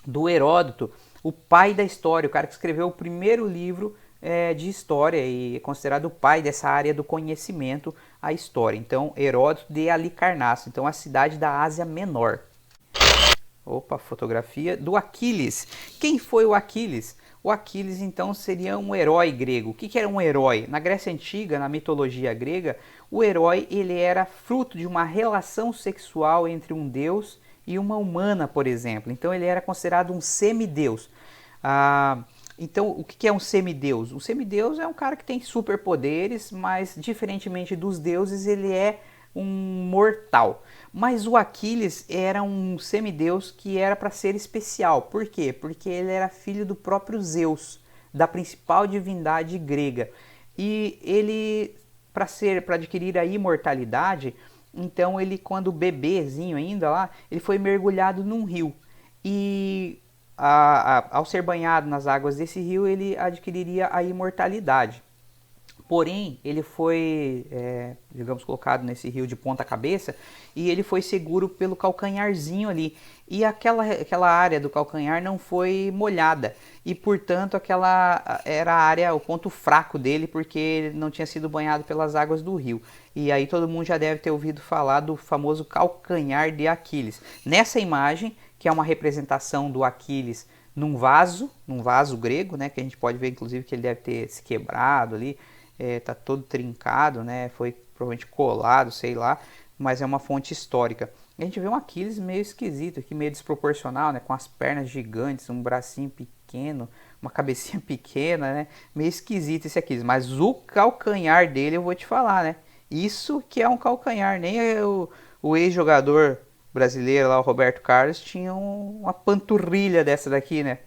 do Heródoto, o pai da história, o cara que escreveu o primeiro livro de história e é considerado o pai dessa área do conhecimento, a história. Então, Heródoto de Halicarnasso, então a cidade da Ásia Menor. Opa, fotografia do Aquiles. Quem foi o Aquiles? O Aquiles, então, seria um herói grego. O que era um herói? Na Grécia Antiga, na mitologia grega, o herói ele era fruto de uma relação sexual entre um deus e uma humana, por exemplo. Então, ele era considerado um semideus. Então, o que é um semideus? Um semideus é um cara que tem superpoderes, mas, diferentemente dos deuses, ele é um mortal. Mas o Aquiles era um semideus que era para ser especial. Por quê? Porque ele era filho do próprio Zeus, da principal divindade grega. E ele, para adquirir a imortalidade, então ele, quando bebezinho ainda lá, ele foi mergulhado num rio. E ao ser banhado nas águas desse rio, ele adquiriria a imortalidade. Porém, ele foi, digamos, colocado nesse rio de ponta cabeça e ele foi seguro pelo calcanharzinho ali. E aquela área do calcanhar não foi molhada e, portanto, aquela era a área, o ponto fraco dele, porque ele não tinha sido banhado pelas águas do rio. E aí todo mundo já deve ter ouvido falar do famoso calcanhar de Aquiles. Nessa imagem, que é uma representação do Aquiles num vaso grego, né, que a gente pode ver inclusive que ele deve ter se quebrado ali, tá todo trincado, né, foi provavelmente colado, sei lá, mas é uma fonte histórica. A gente vê um Aquiles meio esquisito aqui, meio desproporcional, né, com as pernas gigantes, um bracinho pequeno, uma cabecinha pequena, né, meio esquisito esse Aquiles, mas o calcanhar dele eu vou te falar, né, isso que é um calcanhar, nem o ex-jogador brasileiro lá, o Roberto Carlos, tinha uma panturrilha dessa daqui, né?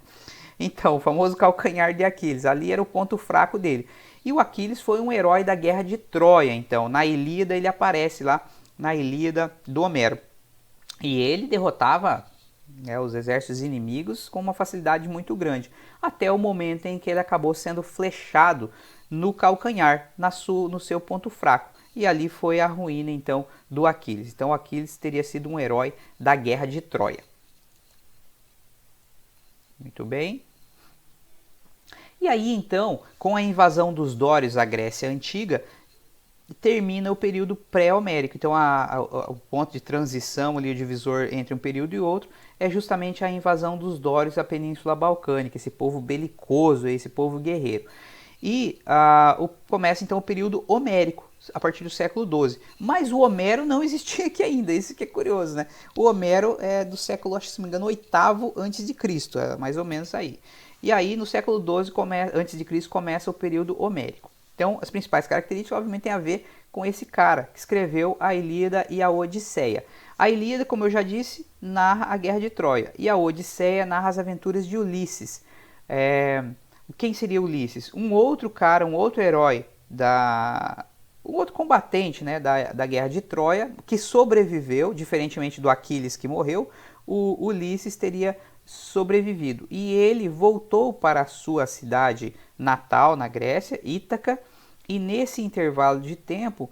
Então, o famoso calcanhar de Aquiles, ali era o ponto fraco dele. E o Aquiles foi um herói da guerra de Troia, então, na Ilíada ele aparece lá, na Ilíada do Homero. E ele derrotava os exércitos inimigos com uma facilidade muito grande, até o momento em que ele acabou sendo flechado no calcanhar, no seu ponto fraco. E ali foi a ruína então do Aquiles. Então Aquiles teria sido um herói da guerra de Troia. Muito bem. E aí então, com a invasão dos dórios à Grécia Antiga, termina o período pré-homérico. Então o ponto de transição ali, o divisor entre um período e outro, é justamente a invasão dos dórios à Península Balcânica, esse povo belicoso, esse povo guerreiro. E começa então o período homérico, a partir do século XII. Mas o Homero não existia aqui ainda, isso que é curioso, né? O Homero é do século, acho que se não me engano, oitavo antes de Cristo, é mais ou menos aí. E aí no século XII antes de Cristo começa o período homérico. Então as principais características obviamente têm a ver com esse cara que escreveu a Ilíada e a Odisseia. A Ilíada, como eu já disse, narra a Guerra de Troia e a Odisseia narra as aventuras de Ulisses. Quem seria Ulisses? Um outro cara, um outro herói, um outro combatente, né, da Guerra de Troia, que sobreviveu, diferentemente do Aquiles que morreu, o Ulisses teria sobrevivido. E ele voltou para a sua cidade natal, na Grécia, Ítaca, e nesse intervalo de tempo,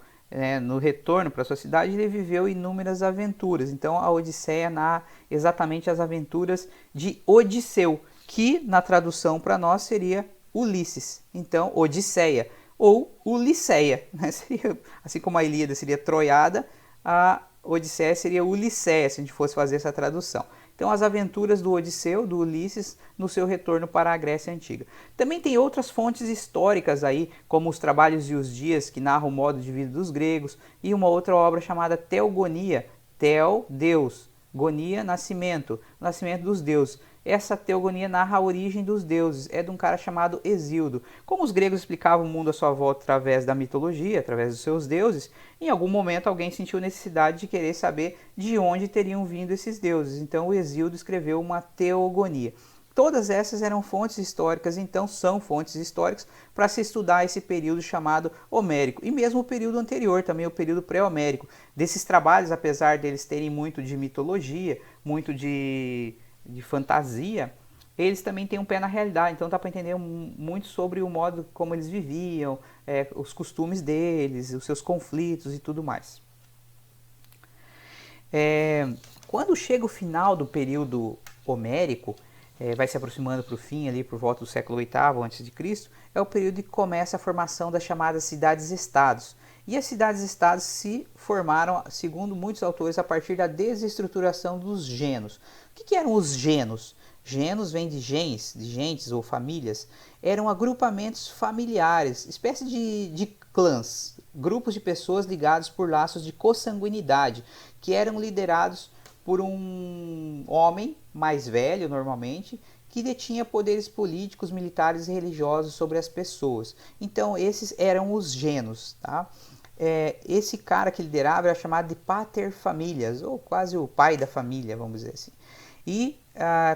no retorno para sua cidade, ele viveu inúmeras aventuras. Então a Odisseia narra exatamente as aventuras de Odisseu, que na tradução para nós seria Ulisses. Então, Odisseia ou Ulisseia, né? Seria, assim como a Ilíada seria Troiada, a Odisseia seria Ulisseia, se a gente fosse fazer essa tradução. Então, as aventuras do Odisseu, do Ulisses, no seu retorno para a Grécia Antiga. Também tem outras fontes históricas aí, como os Trabalhos e os Dias, que narram o modo de vida dos gregos, e uma outra obra chamada Teogonia, Theo, Deus, Gonia, nascimento, o nascimento dos deuses. Essa teogonia narra a origem dos deuses, é de um cara chamado Hesíodo. Como os gregos explicavam o mundo à sua volta através da mitologia, através dos seus deuses, em algum momento alguém sentiu necessidade de querer saber de onde teriam vindo esses deuses. Então o Hesíodo escreveu uma teogonia. Todas essas eram fontes históricas, então são fontes históricas para se estudar esse período chamado homérico. E mesmo o período anterior, também o período pré-homérico. Desses trabalhos, apesar deles terem muito de mitologia, muito de fantasia, eles também têm um pé na realidade, então dá para entender muito sobre o modo como eles viviam, os costumes deles, os seus conflitos e tudo mais. Quando chega o final do período homérico, vai se aproximando para o fim, ali por volta do século VIII a.C., é o período que começa a formação das chamadas cidades-estados. E as cidades-estados se formaram, segundo muitos autores, a partir da desestruturação dos genos. O que eram os genos? Genos vem de gens, de gentes ou famílias. Eram agrupamentos familiares, espécie de clãs, grupos de pessoas ligados por laços de consanguinidade, que eram liderados por um homem mais velho, normalmente, que detinha poderes políticos, militares e religiosos sobre as pessoas. Então, esses eram os genos, tá? Esse cara que liderava era chamado de pater familias, ou quase o pai da família, vamos dizer assim. E,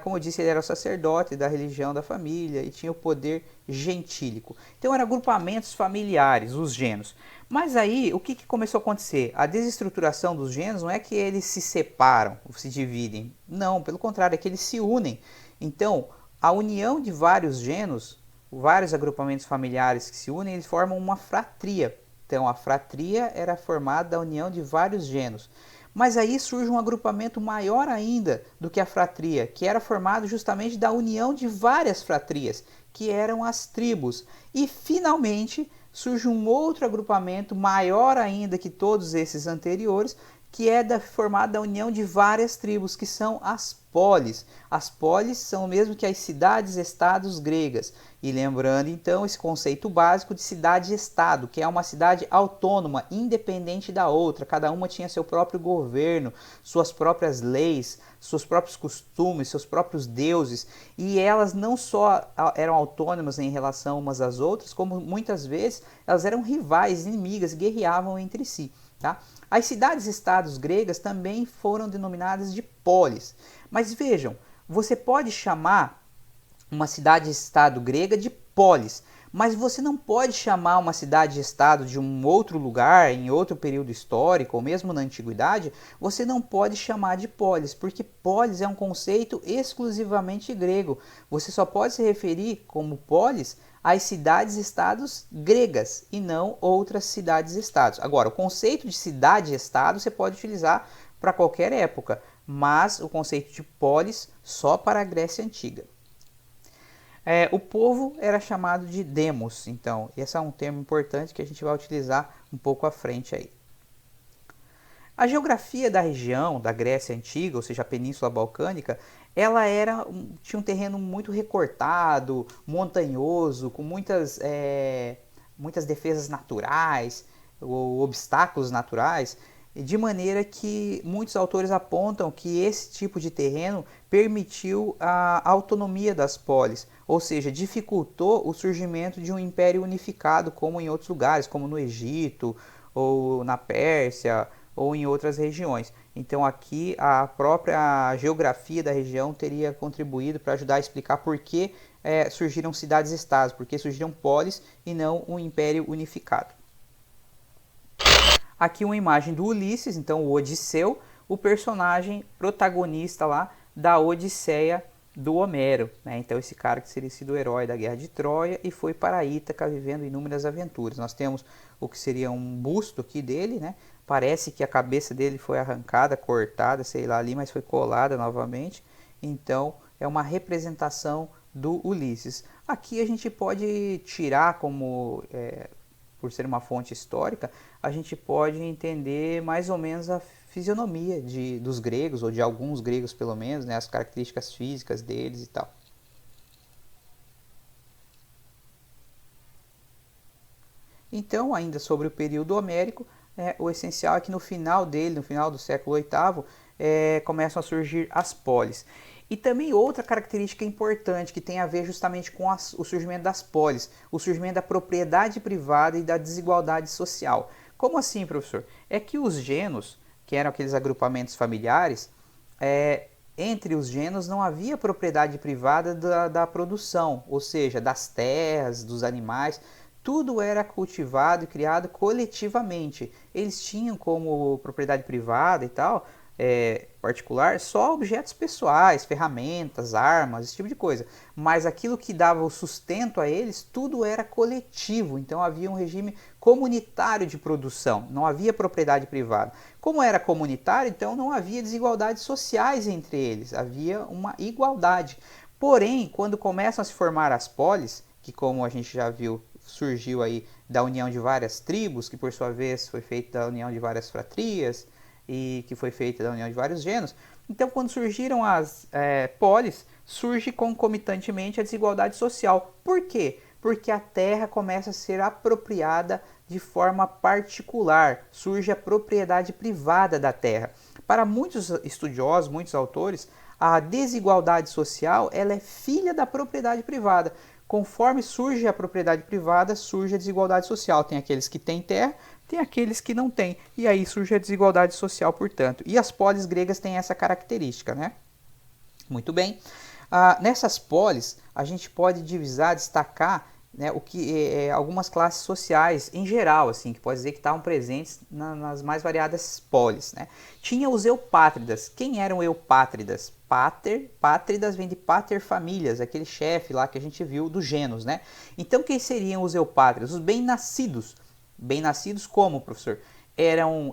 como eu disse, ele era o sacerdote da religião da família e tinha o poder gentílico. Então eram agrupamentos familiares, os genos. Mas aí, o que começou a acontecer? A desestruturação dos genos não é que eles se separam, ou se dividem. Não, pelo contrário, é que eles se unem. Então, a união de vários genos vários agrupamentos familiares que se unem, eles formam uma fratria. Então, a fratria era formada da união de vários gêneros. Mas aí surge um agrupamento maior ainda do que a fratria, que era formado justamente da união de várias fratrias, que eram as tribos. E, finalmente, surge um outro agrupamento maior ainda que todos esses anteriores, que é formado da união de várias tribos, que são as polis. As polis são o mesmo que as cidades-estados gregas. E lembrando, então, esse conceito básico de cidade-estado, que é uma cidade autônoma, independente da outra. Cada uma tinha seu próprio governo, suas próprias leis, seus próprios costumes, seus próprios deuses. E elas não só eram autônomas em relação umas às outras, como muitas vezes elas eram rivais, inimigas, guerreavam entre si. Tá? As cidades-estados gregas também foram denominadas de polis. Mas vejam, você pode chamar uma cidade-estado grega de polis, mas você não pode chamar uma cidade-estado de um outro lugar, em outro período histórico, ou mesmo na antiguidade, você não pode chamar de polis, porque polis é um conceito exclusivamente grego. Você só pode se referir como polis às cidades-estados gregas e não outras cidades-estados. Agora, o conceito de cidade-estado você pode utilizar para qualquer época, mas o conceito de polis só para a Grécia Antiga. O povo era chamado de demos, então, esse é um termo importante que a gente vai utilizar um pouco à frente aí. A geografia da região da Grécia Antiga, ou seja, a Península Balcânica, ela tinha um terreno muito recortado, montanhoso, com muitas defesas naturais, ou obstáculos naturais, de maneira que muitos autores apontam que esse tipo de terreno permitiu a autonomia das polis, ou seja, dificultou o surgimento de um império unificado, como em outros lugares, como no Egito, ou na Pérsia, ou em outras regiões. Então aqui a própria geografia da região teria contribuído para ajudar a explicar por que surgiram cidades-estados, por que surgiram polis e não um império unificado. Aqui uma imagem do Ulisses, então o Odisseu, o personagem protagonista lá da Odisseia do Homero, né? Então esse cara que seria sido o herói da Guerra de Troia e foi para Ítaca vivendo inúmeras aventuras. Nós temos o que seria um busto aqui dele, né? Parece que a cabeça dele foi arrancada, cortada, sei lá ali, mas foi colada novamente. Então é uma representação do Ulisses. Aqui a gente pode tirar como por ser uma fonte histórica, a gente pode entender mais ou menos a fisionomia dos gregos, ou de alguns gregos pelo menos, né, as características físicas deles e tal. Então, ainda sobre o período homérico, o essencial é que no final dele, no final do século VIII, começam a surgir as polis. E também outra característica importante que tem a ver justamente com o surgimento das polis, o surgimento da propriedade privada e da desigualdade social. Como assim, professor? É que os genos, que eram aqueles agrupamentos familiares, entre os genos não havia propriedade privada da produção, ou seja, das terras, dos animais, tudo era cultivado e criado coletivamente. Eles tinham como propriedade privada e tal, particular, só objetos pessoais, ferramentas, armas, esse tipo de coisa. Mas aquilo que dava o sustento a eles, tudo era coletivo. Então havia um regime comunitário de produção, não havia propriedade privada. Como era comunitário, então não havia desigualdades sociais entre eles, havia uma igualdade. Porém, quando começam a se formar as polis, que como a gente já viu, surgiu aí da união de várias tribos, que por sua vez foi feita da união de várias fratrias, e que foi feita da união de vários gêneros. Então, quando surgiram as polis, surge concomitantemente a desigualdade social. Por quê? Porque a terra começa a ser apropriada de forma particular, surge a propriedade privada da terra. Para muitos estudiosos, muitos autores, a desigualdade social ela é filha da propriedade privada. Conforme surge a propriedade privada, surge a desigualdade social. Tem aqueles que têm terra, tem aqueles que não têm. E aí surge a desigualdade social, portanto. E as polis gregas têm essa característica, né? Muito bem. Nessas polis, a gente pode divisar, destacar né, o que algumas classes sociais em geral, assim, que pode dizer que estavam presentes nas mais variadas polis, né? Tinha os eupátridas. Quem eram eupátridas? Pátridas vem de pater familias, aquele chefe lá que a gente viu do Genos, né? Então quem seriam os eupátridas? Os bem-nascidos. Bem-nascidos como, professor?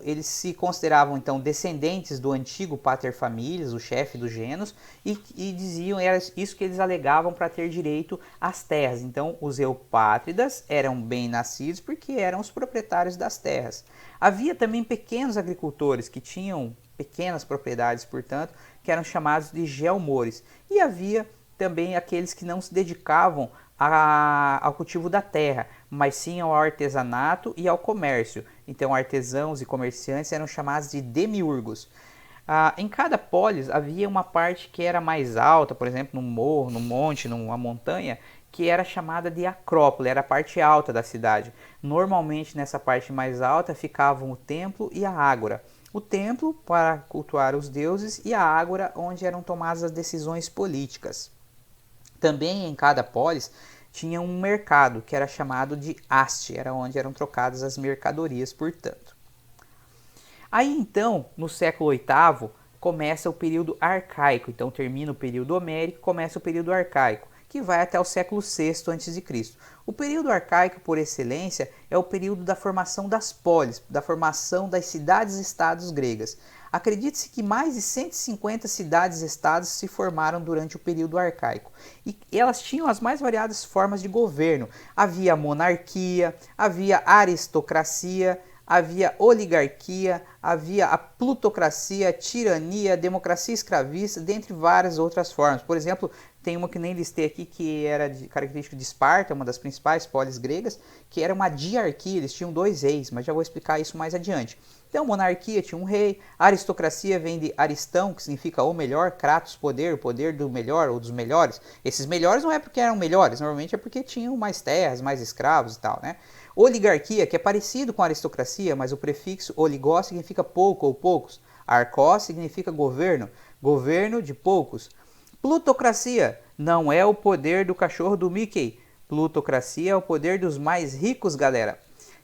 Eles se consideravam então descendentes do antigo pater familias, o chefe do Genos, e diziam, era isso que eles alegavam para ter direito às terras. Então os eupátridas eram bem nascidos porque eram os proprietários das terras. Havia também pequenos agricultores que tinham pequenas propriedades, portanto, que eram chamados de geomores. E havia também aqueles que não se dedicavam ao cultivo da terra, mas sim ao artesanato e ao comércio. Então, artesãos e comerciantes eram chamados de demiurgos. Em cada polis havia uma parte que era mais alta, por exemplo, num morro, num monte, numa montanha, que era chamada de acrópole, era a parte alta da cidade. Normalmente nessa parte mais alta ficavam o templo e a ágora. O templo para cultuar os deuses e a ágora onde eram tomadas as decisões políticas. Também em cada polis tinha um mercado que era chamado de haste, era onde eram trocadas as mercadorias, portanto. Aí então, no século VIII, começa o período arcaico. Então termina o período homérico, começa o período arcaico, que vai até o século VI a.C. O período arcaico, por excelência, é o período da formação das polis, da formação das cidades-estados gregas. Acredite-se que mais de 150 cidades-estados se formaram durante o período arcaico. E elas tinham as mais variadas formas de governo. Havia monarquia, havia aristocracia, havia oligarquia, havia a plutocracia, tirania, democracia escravista, dentre várias outras formas. Por exemplo, tem uma que nem listei aqui que era característica de Esparta, uma das principais polis gregas, que era uma diarquia, eles tinham 2 reis, mas já vou explicar isso mais adiante. Então, monarquia tinha um rei, aristocracia vem de aristão, que significa o melhor, kratos, poder, o poder do melhor ou dos melhores. Esses melhores não é porque eram melhores, normalmente é porque tinham mais terras, mais escravos e tal, né? Oligarquia, que é parecido com a aristocracia, mas o prefixo oligó significa pouco ou poucos. Arcó significa governo, governo de poucos. Plutocracia não é o poder do cachorro do Mickey. Plutocracia é o poder dos mais ricos, galera.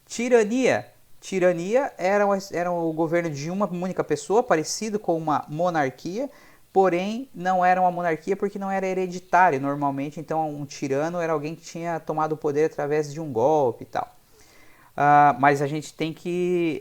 Tirania. Tirania era o governo de uma única pessoa, parecido com uma monarquia, porém não era uma monarquia porque não era hereditário normalmente, então um tirano era alguém que tinha tomado o poder através de um golpe e tal. Mas a gente tem que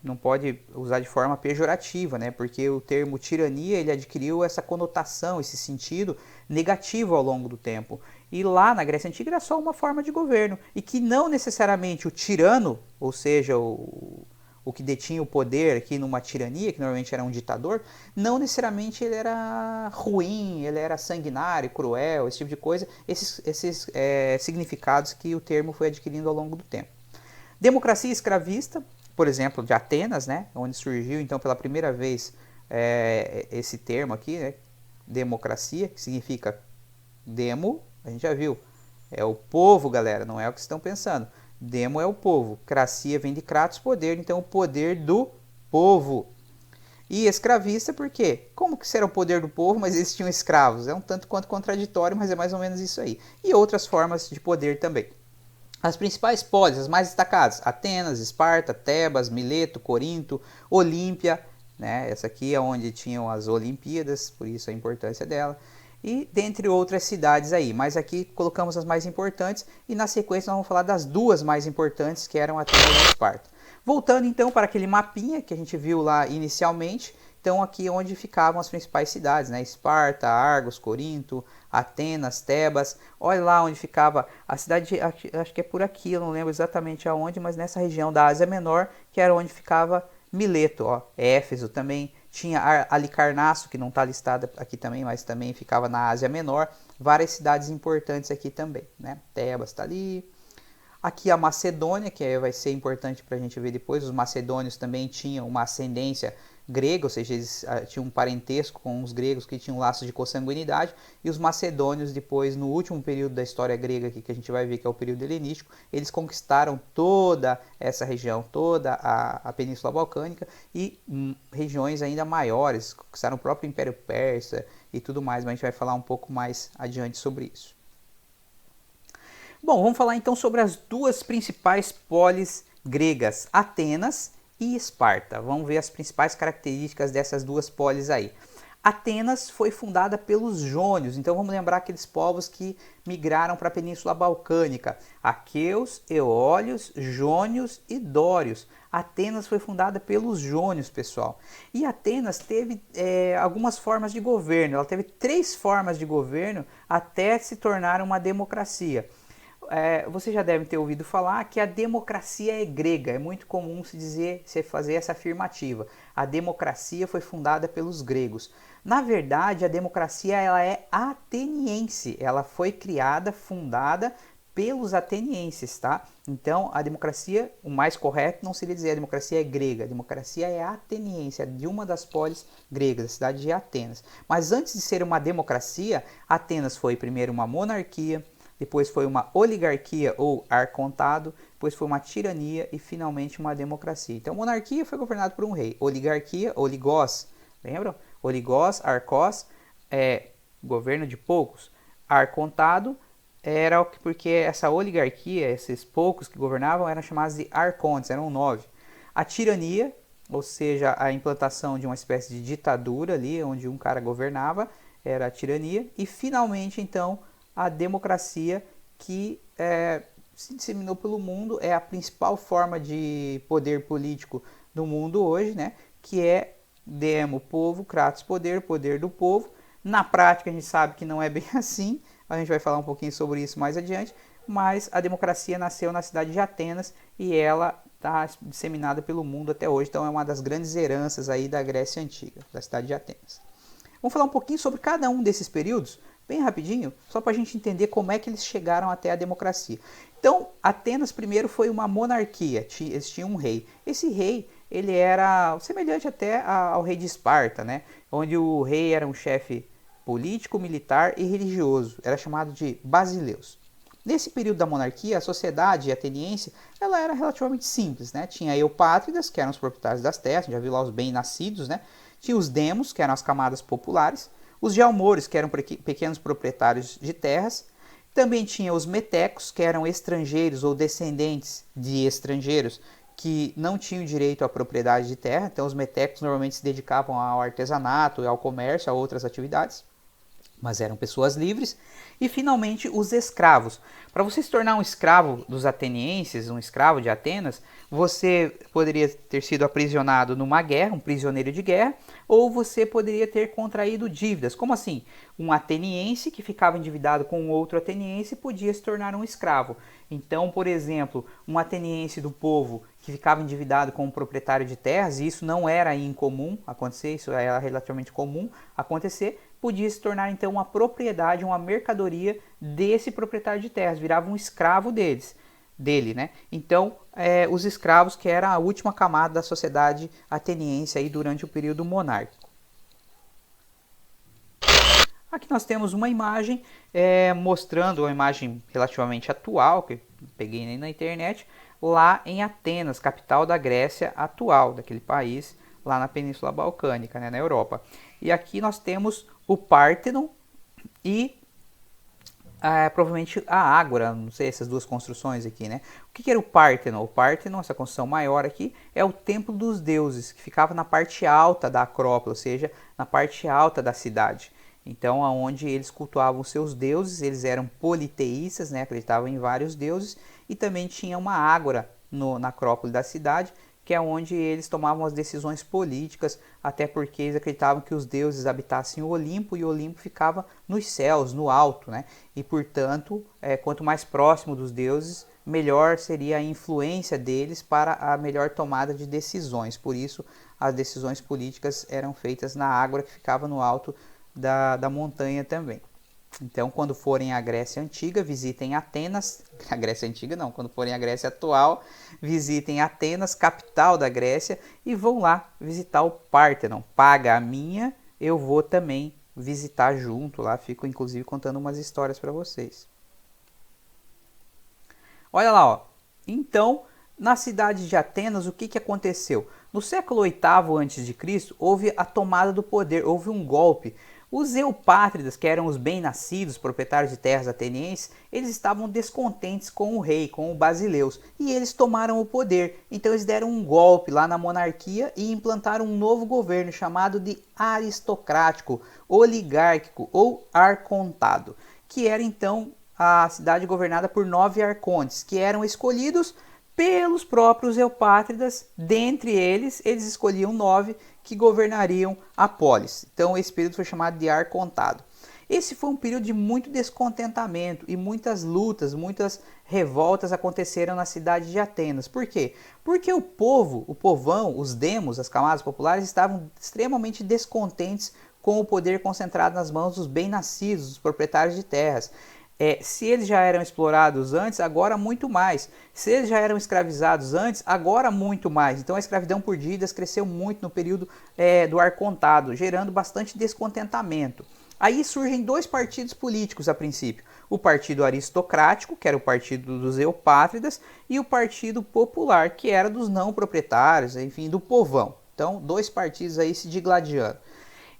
não pode usar de forma pejorativa, né? Porque o termo tirania ele adquiriu essa conotação, esse sentido negativo ao longo do tempo. E lá na Grécia Antiga era só uma forma de governo e que não necessariamente o tirano, ou seja, o que detinha o poder aqui numa tirania, que normalmente era um ditador, não necessariamente ele era ruim, ele era sanguinário, cruel, esse tipo de coisa, esses significados que o termo foi adquirindo ao longo do tempo. Democracia escravista, por exemplo, de Atenas, né, onde surgiu então pela primeira vez esse termo aqui, né, democracia, que significa demo, a gente já viu, é o povo, galera, não é o que estão pensando. Demo é o povo, cracia vem de kratos, poder, então o poder do povo. E escravista, por quê? Como que será o poder do povo, mas eles tinham escravos? É um tanto quanto contraditório, mas é mais ou menos isso aí. E outras formas de poder também. As principais polis, as mais destacadas, Atenas, Esparta, Tebas, Mileto, Corinto, Olímpia, né? Essa aqui é onde tinham as Olimpíadas, por isso a importância dela, e dentre outras cidades aí, mas aqui colocamos as mais importantes e na sequência nós vamos falar das duas mais importantes que eram Atenas e Esparta. Voltando então para aquele mapinha que a gente viu lá inicialmente, então aqui é onde ficavam as principais cidades, né? Esparta, Argos, Corinto, Atenas, Tebas. Olha lá onde ficava a cidade, acho que é por aqui, eu não lembro exatamente aonde, mas nessa região da Ásia Menor, que era onde ficava Mileto, ó. Éfeso também, tinha Halicarnasso, que não está listada aqui também, mas também ficava na Ásia Menor. Várias cidades importantes aqui também, né? Tebas está ali. Aqui a Macedônia, que vai ser importante para a gente ver depois, os macedônios também tinham uma ascendência grega, ou seja, eles tinham um parentesco com os gregos que tinham laços de consanguinidade, e os macedônios depois, no último período da história grega aqui, que a gente vai ver que é o período helenístico, eles conquistaram toda essa região, toda a Península Balcânica e regiões ainda maiores, conquistaram o próprio Império Persa e tudo mais, mas a gente vai falar um pouco mais adiante sobre isso. Bom, vamos falar então sobre as duas principais polis gregas, Atenas e Esparta. Vamos ver as principais características dessas duas polis aí. Atenas foi fundada pelos jônios, então vamos lembrar aqueles povos que migraram para a Península Balcânica, aqueus, eólios, jônios e dórios. Atenas foi fundada pelos jônios, pessoal. E Atenas teve algumas formas de governo, ela teve 3 formas de governo até se tornar uma democracia. Você já deve ter ouvido falar que a democracia é grega. É muito comum se fazer essa afirmativa. A democracia foi fundada pelos gregos. Na verdade, a democracia ela é ateniense. Ela foi criada, fundada pelos atenienses, tá? Então, a democracia, o mais correto não seria dizer a democracia é grega. A democracia é ateniense, é de uma das polis gregas, da cidade de Atenas. Mas antes de ser uma democracia, Atenas foi primeiro uma monarquia, depois foi uma oligarquia ou arcontado, depois foi uma tirania e finalmente uma democracia. Então, monarquia foi governada por um rei, oligarquia, oligós, lembram? Oligós, arcós, governo de poucos. Arcontado era porque essa oligarquia, esses poucos que governavam, eram chamados de arcontes, eram 9. A tirania, ou seja, a implantação de uma espécie de ditadura ali, onde um cara governava, era a tirania. E finalmente, então, a democracia que se disseminou pelo mundo, é a principal forma de poder político do mundo hoje, né? Que é demo, povo, kratos, poder, poder do povo. Na prática a gente sabe que não é bem assim, a gente vai falar um pouquinho sobre isso mais adiante, mas a democracia nasceu na cidade de Atenas e ela está disseminada pelo mundo até hoje, então é uma das grandes heranças aí da Grécia Antiga, da cidade de Atenas. Vamos falar um pouquinho sobre cada um desses períodos, bem rapidinho, só para a gente entender como é que eles chegaram até a democracia. Então, Atenas primeiro foi uma monarquia, eles tinham um rei. Esse rei, ele era semelhante até ao rei de Esparta, né? Onde o rei era um chefe político, militar e religioso, era chamado de basileus. Nesse período da monarquia, a sociedade ateniense ela era relativamente simples, né? Tinha eupátridas, que eram os proprietários das terras, já viu lá os bem-nascidos, né? Tinha os demos, que eram as camadas populares, os gealmores, que eram pequenos proprietários de terras, também tinha os metecos, que eram estrangeiros ou descendentes de estrangeiros que não tinham direito à propriedade de terra, então os metecos normalmente se dedicavam ao artesanato, ao comércio, a outras atividades, mas eram pessoas livres. E finalmente os escravos. Para você se tornar um escravo dos atenienses, um escravo de Atenas, você poderia ter sido aprisionado numa guerra, um prisioneiro de guerra, ou você poderia ter contraído dívidas. Como assim? Um ateniense que ficava endividado com outro ateniense podia se tornar um escravo. Então, por exemplo, um ateniense do povo que ficava endividado com um proprietário de terras, e isso não era incomum acontecer, isso era relativamente comum acontecer, podia se tornar então uma propriedade, uma mercadoria desse proprietário de terras, virava um escravo dele, né? Então, os escravos que era a última camada da sociedade ateniense aí durante o período monárquico. Aqui nós temos uma imagem mostrando uma imagem relativamente atual, que peguei na internet, lá em Atenas, capital da Grécia atual, daquele país lá na Península Balcânica, né, na Europa. E aqui nós temos o Pártenon e provavelmente a Ágora, não sei, essas duas construções aqui, né? O que era o Pártenon? O Pártenon, essa construção maior aqui, é o Templo dos Deuses, que ficava na parte alta da Acrópole, ou seja, na parte alta da cidade. Então, aonde eles cultuavam seus deuses, eles eram politeístas, né? Acreditavam em vários deuses, e também tinha uma ágora na Acrópole da cidade, que é onde eles tomavam as decisões políticas, até porque eles acreditavam que os deuses habitassem o Olimpo, e o Olimpo ficava nos céus, no alto, né? E, portanto, quanto mais próximo dos deuses, melhor seria a influência deles para a melhor tomada de decisões. Por isso, as decisões políticas eram feitas na ágora, que ficava no alto da montanha também. Então, quando forem à Grécia Antiga, visitem Atenas. A Grécia Antiga não, quando forem à Grécia atual, visitem Atenas, capital da Grécia, e vão lá visitar o Pártenon. Paga a minha, eu vou também visitar junto lá. Fico inclusive contando umas histórias para vocês. Olha lá, ó. Então, na cidade de Atenas, o que aconteceu? No século VIII a.C., houve a tomada do poder, houve um golpe. Os eupátridas, que eram os bem-nascidos proprietários de terras atenienses, eles estavam descontentes com o rei, com o Basileus, e eles tomaram o poder. Então eles deram um golpe lá na monarquia e implantaram um novo governo chamado de aristocrático, oligárquico ou arcontado, que era então a cidade governada por 9 arcontes, que eram escolhidos pelos próprios eupátridas. Dentre eles escolhiam 9 que governariam a polis. Então esse período foi chamado de arcontado. Esse foi um período de muito descontentamento e muitas lutas, muitas revoltas aconteceram na cidade de Atenas. Por quê? Porque o povo, o povão, os demos, as camadas populares estavam extremamente descontentes com o poder concentrado nas mãos dos bem-nascidos, dos proprietários de terras. Se eles já eram explorados antes, agora muito mais. Se eles já eram escravizados antes, agora muito mais. Então a escravidão por dívidas cresceu muito no período do arcontado, gerando bastante descontentamento. Aí surgem 2 partidos políticos a princípio. O partido aristocrático, que era o partido dos eupátridas, e o partido popular, que era dos não proprietários, enfim, do povão. Então 2 partidos aí se digladiando.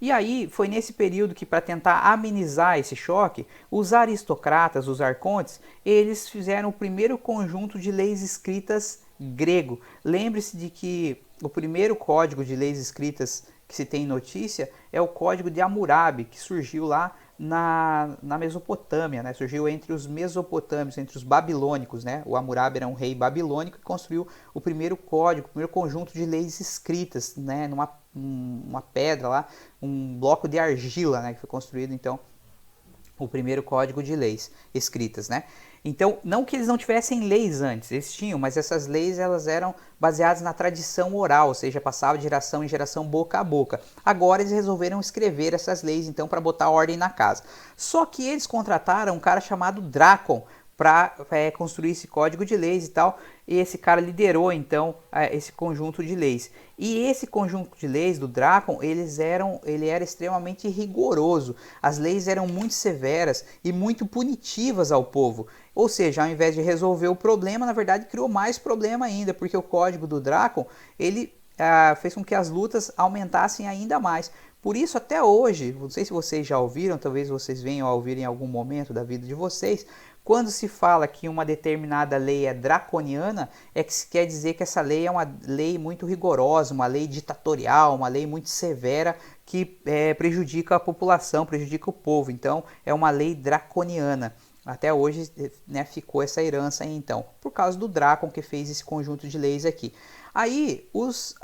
E aí foi nesse período que, para tentar amenizar esse choque, os aristocratas, os arcontes, eles fizeram o primeiro conjunto de leis escritas grego. Lembre-se de que o primeiro código de leis escritas que se tem notícia é o Código de Hammurabi, que surgiu lá na Mesopotâmia, né? Surgiu entre os mesopotâmios, entre os babilônicos, né? O Hammurabi era um rei babilônico que construiu o primeiro código, o primeiro conjunto de leis escritas, né? Numa pedra lá, um bloco de argila, né? Que foi construído então o primeiro código de leis escritas, né? Então, não que eles não tivessem leis antes, eles tinham, mas essas leis elas eram baseadas na tradição oral, ou seja, passava de geração em geração, boca a boca. Agora eles resolveram escrever essas leis, então, para botar ordem na casa. Só que eles contrataram um cara chamado Drácon para construir esse código de leis e tal, e esse cara liderou então esse conjunto de leis. E esse conjunto de leis do Drácon, ele era extremamente rigoroso. As leis eram muito severas e muito punitivas ao povo. Ou seja, ao invés de resolver o problema, na verdade criou mais problema ainda, porque o código do Drácon, ele fez com que as lutas aumentassem ainda mais. Por isso, até hoje, não sei se vocês já ouviram, talvez vocês venham a ouvir em algum momento da vida de vocês, quando se fala que uma determinada lei é draconiana, é que se quer dizer que essa lei é uma lei muito rigorosa, uma lei ditatorial, uma lei muito severa que prejudica a população, prejudica o povo. Então, é uma lei draconiana. Até hoje, né, ficou essa herança aí, então, por causa do Drácon que fez esse conjunto de leis aqui. Aí os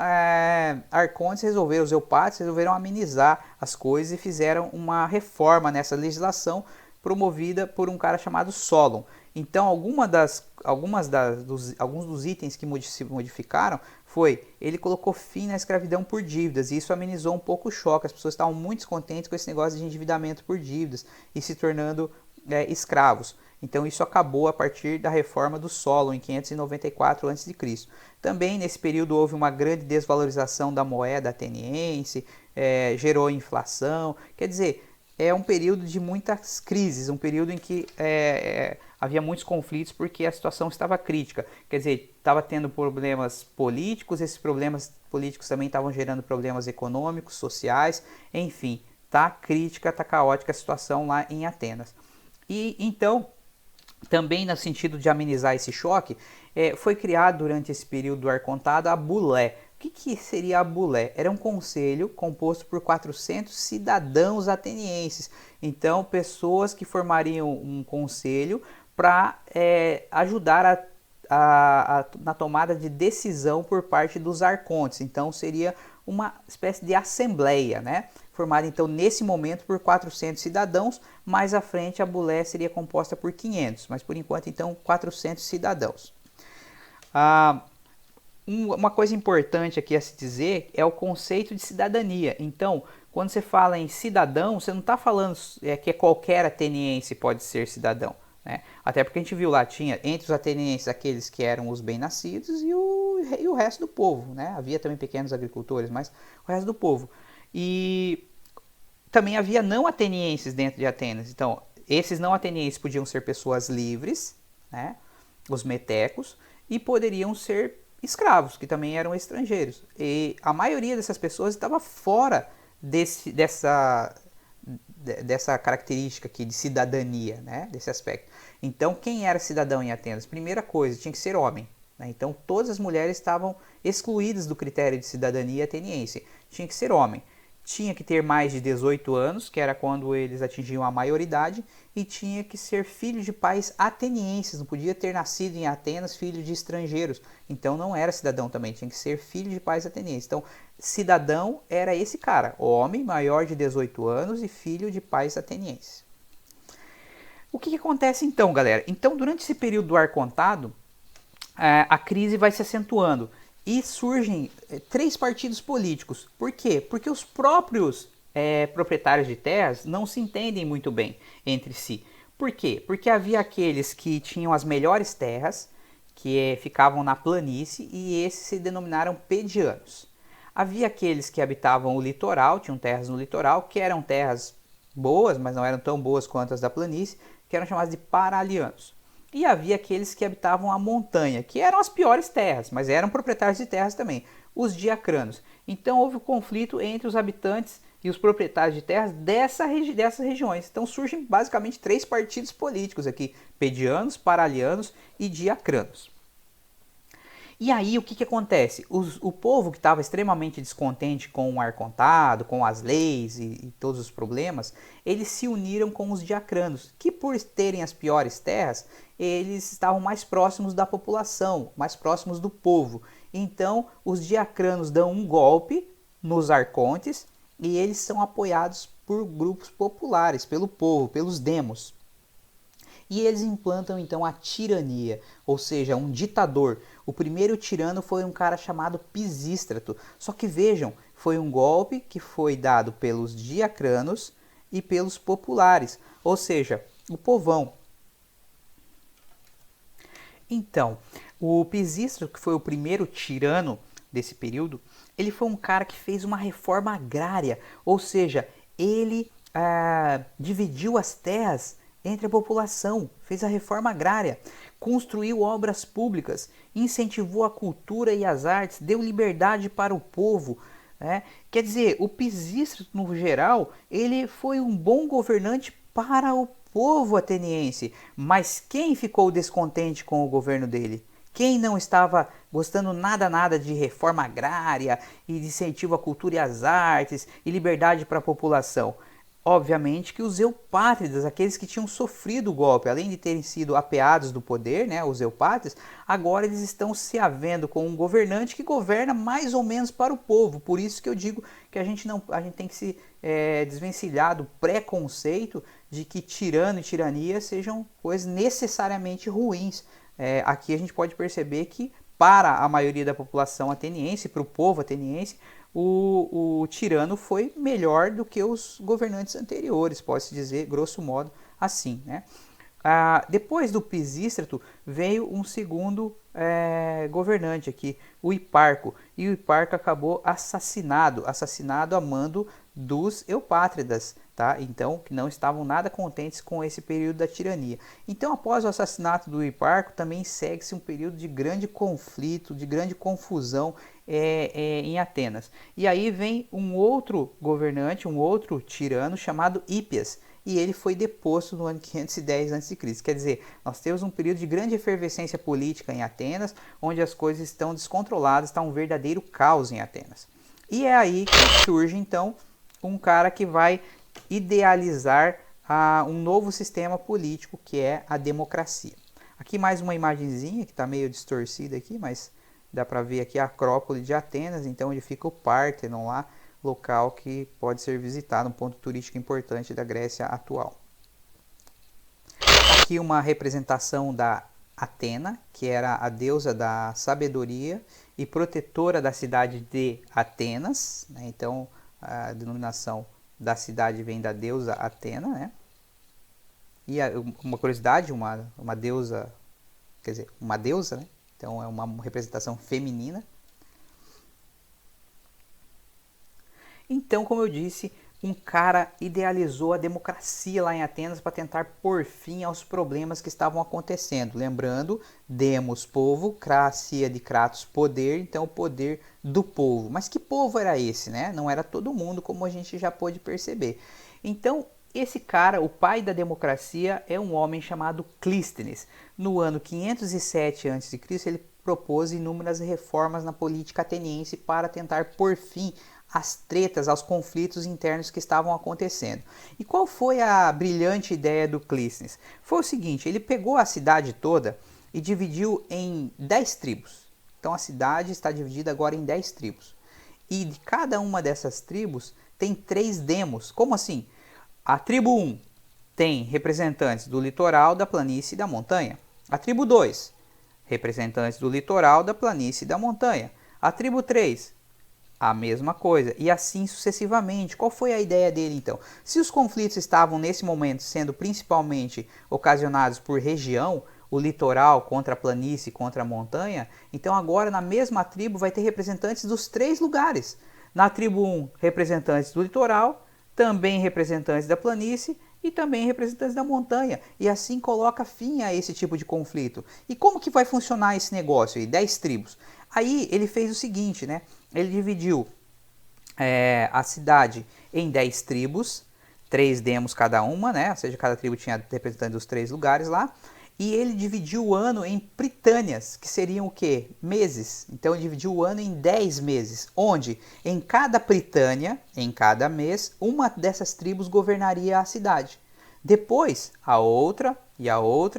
arcontes resolveram, os eupátridas resolveram amenizar as coisas e fizeram uma reforma nessa legislação promovida por um cara chamado Solon. Então alguns dos itens que se modificaram foi, ele colocou fim na escravidão por dívidas, e isso amenizou um pouco o choque. As pessoas estavam muito descontentes com esse negócio de endividamento por dívidas e se tornando escravos. Então isso acabou a partir da reforma do Solon em 594 a.C. Também nesse período houve uma grande desvalorização da moeda ateniense, gerou inflação. Quer dizer, é um período de muitas crises, um período em que havia muitos conflitos porque a situação estava crítica. Quer dizer, estava tendo problemas políticos, esses problemas políticos também estavam gerando problemas econômicos, sociais, enfim, tá crítica, tá caótica a situação lá em Atenas. E então, também no sentido de amenizar esse choque, foi criado durante esse período do arcontado a bulé. O que seria a bulé? Era um conselho composto por 400 cidadãos atenienses. Então, pessoas que formariam um conselho para ajudar na tomada de decisão por parte dos arcontes. Então, seria uma espécie de assembleia, né? Formada então nesse momento por 400 cidadãos. Mais à frente a bulé seria composta por 500, mas por enquanto então 400 cidadãos. Uma coisa importante aqui a se dizer é o conceito de cidadania. Então, quando você fala em cidadão, você não está falando que qualquer ateniense pode ser cidadão, né? Até porque a gente viu lá, tinha entre os atenienses aqueles que eram os bem-nascidos e o resto do povo, né? Havia também pequenos agricultores, mas o resto do povo. E também havia não atenienses dentro de Atenas. Então, esses não atenienses podiam ser pessoas livres, né? Os metecos, e poderiam ser escravos, que também eram estrangeiros. E a maioria dessas pessoas estava fora dessa característica aqui de cidadania, né? Desse aspecto. Então, quem era cidadão em Atenas? Primeira coisa, tinha que ser homem. Né? Então, todas as mulheres estavam excluídas do critério de cidadania ateniense. Tinha que ser homem. Tinha que ter mais de 18 anos, que era quando eles atingiam a maioridade, e tinha que ser filho de pais atenienses, não podia ter nascido em Atenas filho de estrangeiros, então não era cidadão também, tinha que ser filho de pais atenienses. Então, cidadão era esse cara, homem maior de 18 anos e filho de pais atenienses. O que acontece então, galera? Então, durante esse período do arcontado, a crise vai se acentuando e surgem três partidos políticos. Por quê? Porque os próprios proprietários de terras não se entendem muito bem entre si. Por quê? Porque havia aqueles que tinham as melhores terras, que ficavam na planície, e esses se denominaram pedianos. Havia aqueles que habitavam o litoral, tinham terras no litoral, que eram terras boas, mas não eram tão boas quanto as da planície, que eram chamados de paralianos. E havia aqueles que habitavam a montanha, que eram as piores terras, mas eram proprietários de terras também, os diacranos. Então houve um conflito entre os habitantes e os proprietários de terras dessas regiões. Então surgem basicamente três partidos políticos aqui, pedianos, paralianos e diacranos. E aí o que acontece? O povo que estava extremamente descontente com o arcontado, com as leis e todos os problemas, eles se uniram com os diacranos, que por terem as piores terras, eles estavam mais próximos da população, mais próximos do povo. Então os diacranos dão um golpe nos arcontes e eles são apoiados por grupos populares, pelo povo, pelos demos. E eles implantam então a tirania, ou seja, um ditador. O primeiro tirano foi um cara chamado Pisístrato. Só que vejam, foi um golpe que foi dado pelos diacranos e pelos populares, ou seja, o povão. Então, o Pisístrato, que foi o primeiro tirano desse período, ele foi um cara que fez uma reforma agrária, ou seja, ele dividiu as terras entre a população, fez a reforma agrária, construiu obras públicas, incentivou a cultura e as artes, deu liberdade para o povo. Quer dizer, o Pisístrato, no geral, ele foi um bom governante para o povo ateniense, mas quem ficou descontente com o governo dele? Quem não estava gostando nada de reforma agrária e de incentivo à cultura e às artes e liberdade para a população? Obviamente que os eupátridas, aqueles que tinham sofrido o golpe, além de terem sido apeados do poder, né, os eupátridas, agora eles estão se havendo com um governante que governa mais ou menos para o povo. Por isso que eu digo que a gente tem que se desvencilhar do preconceito de que tirano e tirania sejam coisas necessariamente ruins. Aqui a gente pode perceber que para a maioria da população ateniense, para o povo ateniense, o tirano foi melhor do que os governantes anteriores, pode-se dizer, grosso modo, assim. Né? Depois do Pisístrato veio um segundo governante aqui, o Hiparco, e o Hiparco acabou assassinado a mando dos eupátridas, tá? Então, que não estavam nada contentes com esse período da tirania. Então, após o assassinato do Hiparco, também segue-se um período de grande conflito, de grande confusão em Atenas. E aí vem um outro governante, um outro tirano chamado Hípias, e ele foi deposto no ano 510 a.C. Quer dizer, nós temos um período de grande efervescência política em Atenas, onde as coisas estão descontroladas, está um verdadeiro caos em Atenas. E é aí que surge, então, um cara que vai idealizar um novo sistema político, que é a democracia. Aqui mais uma imagenzinha, que está meio distorcida aqui, mas dá para ver aqui a Acrópole de Atenas, então onde fica o Pártenon lá, local que pode ser visitado, um ponto turístico importante da Grécia atual. Aqui uma representação da Atena, que era a deusa da sabedoria e protetora da cidade de Atenas, né? Então a denominação da cidade vem da deusa Atena, né? E uma curiosidade, uma deusa, quer dizer, uma deusa, né? Então é uma representação feminina. Então, como eu disse, um cara idealizou a democracia lá em Atenas para tentar pôr fim aos problemas que estavam acontecendo. Lembrando, demos povo, cracia de kratos poder, então o poder do povo. Mas que povo era esse, né? Não era todo mundo, como a gente já pôde perceber. Então, esse cara, o pai da democracia, é um homem chamado Clístenes. No ano 507 a.C., ele propôs inúmeras reformas na política ateniense para tentar pôr fim às tretas, aos conflitos internos que estavam acontecendo. E qual foi a brilhante ideia do Clístenes? Foi o seguinte, ele pegou a cidade toda e dividiu em 10 tribos. Então a cidade está dividida agora em 10 tribos. E de cada uma dessas tribos tem 3 demos. Como assim? A tribo 1 tem representantes do litoral, da planície e da montanha. A tribo 2, representantes do litoral, da planície e da montanha. A tribo 3, a mesma coisa. E assim sucessivamente. Qual foi a ideia dele então? Se os conflitos estavam nesse momento sendo principalmente ocasionados por região, o litoral contra a planície contra a montanha, então agora na mesma tribo vai ter representantes dos 3 lugares. Na tribo 1, representantes do litoral, também representantes da planície e também representantes da montanha. E assim coloca fim a esse tipo de conflito. E como que vai funcionar esse negócio aí? 10 tribos. Aí ele fez o seguinte, né? Ele dividiu a cidade em 10 tribos, 3 demos cada uma, né? Ou seja, cada tribo tinha representante dos 3 lugares lá. E ele dividiu o ano em pritânias, que seriam o quê? Meses. Então ele dividiu o ano em 10 meses, onde em cada pritânia, em cada mês, uma dessas tribos governaria a cidade. Depois, a outra,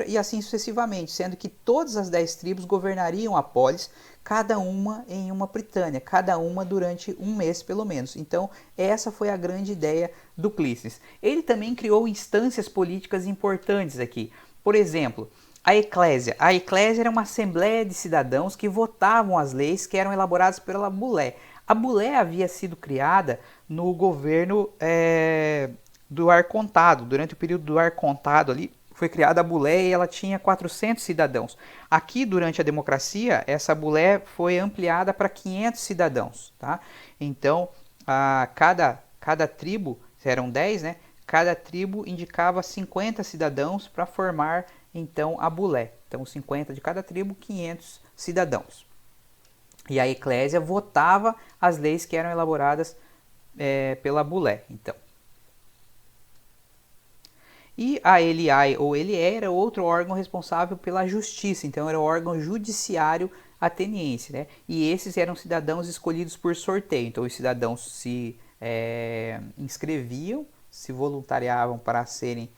e assim sucessivamente, sendo que todas as 10 tribos governariam a polis, cada uma em uma pritânia, cada uma durante um mês pelo menos. Então, essa foi a grande ideia do Clístenes. Ele também criou instâncias políticas importantes aqui. Por exemplo, a Eclésia. A Eclésia era uma assembleia de cidadãos que votavam as leis que eram elaboradas pela Bulé. A Bulé havia sido criada no governo do Arcontado. Durante o período do Arcontado ali, foi criada a Bulé e ela tinha 400 cidadãos. Aqui, durante a democracia, essa Bulé foi ampliada para 500 cidadãos. Tá? Então, cada tribo, eram 10, né? Cada tribo indicava 50 cidadãos para formar, então, a Bulé. Então, 50 de cada tribo, 500 cidadãos. E a Eclésia votava as leis que eram elaboradas pela Bulé. Então. E a Eliai ou Elié era outro órgão responsável pela justiça, então era o órgão judiciário ateniense, né? E esses eram cidadãos escolhidos por sorteio, então os cidadãos se inscreviam, se voluntariavam para serem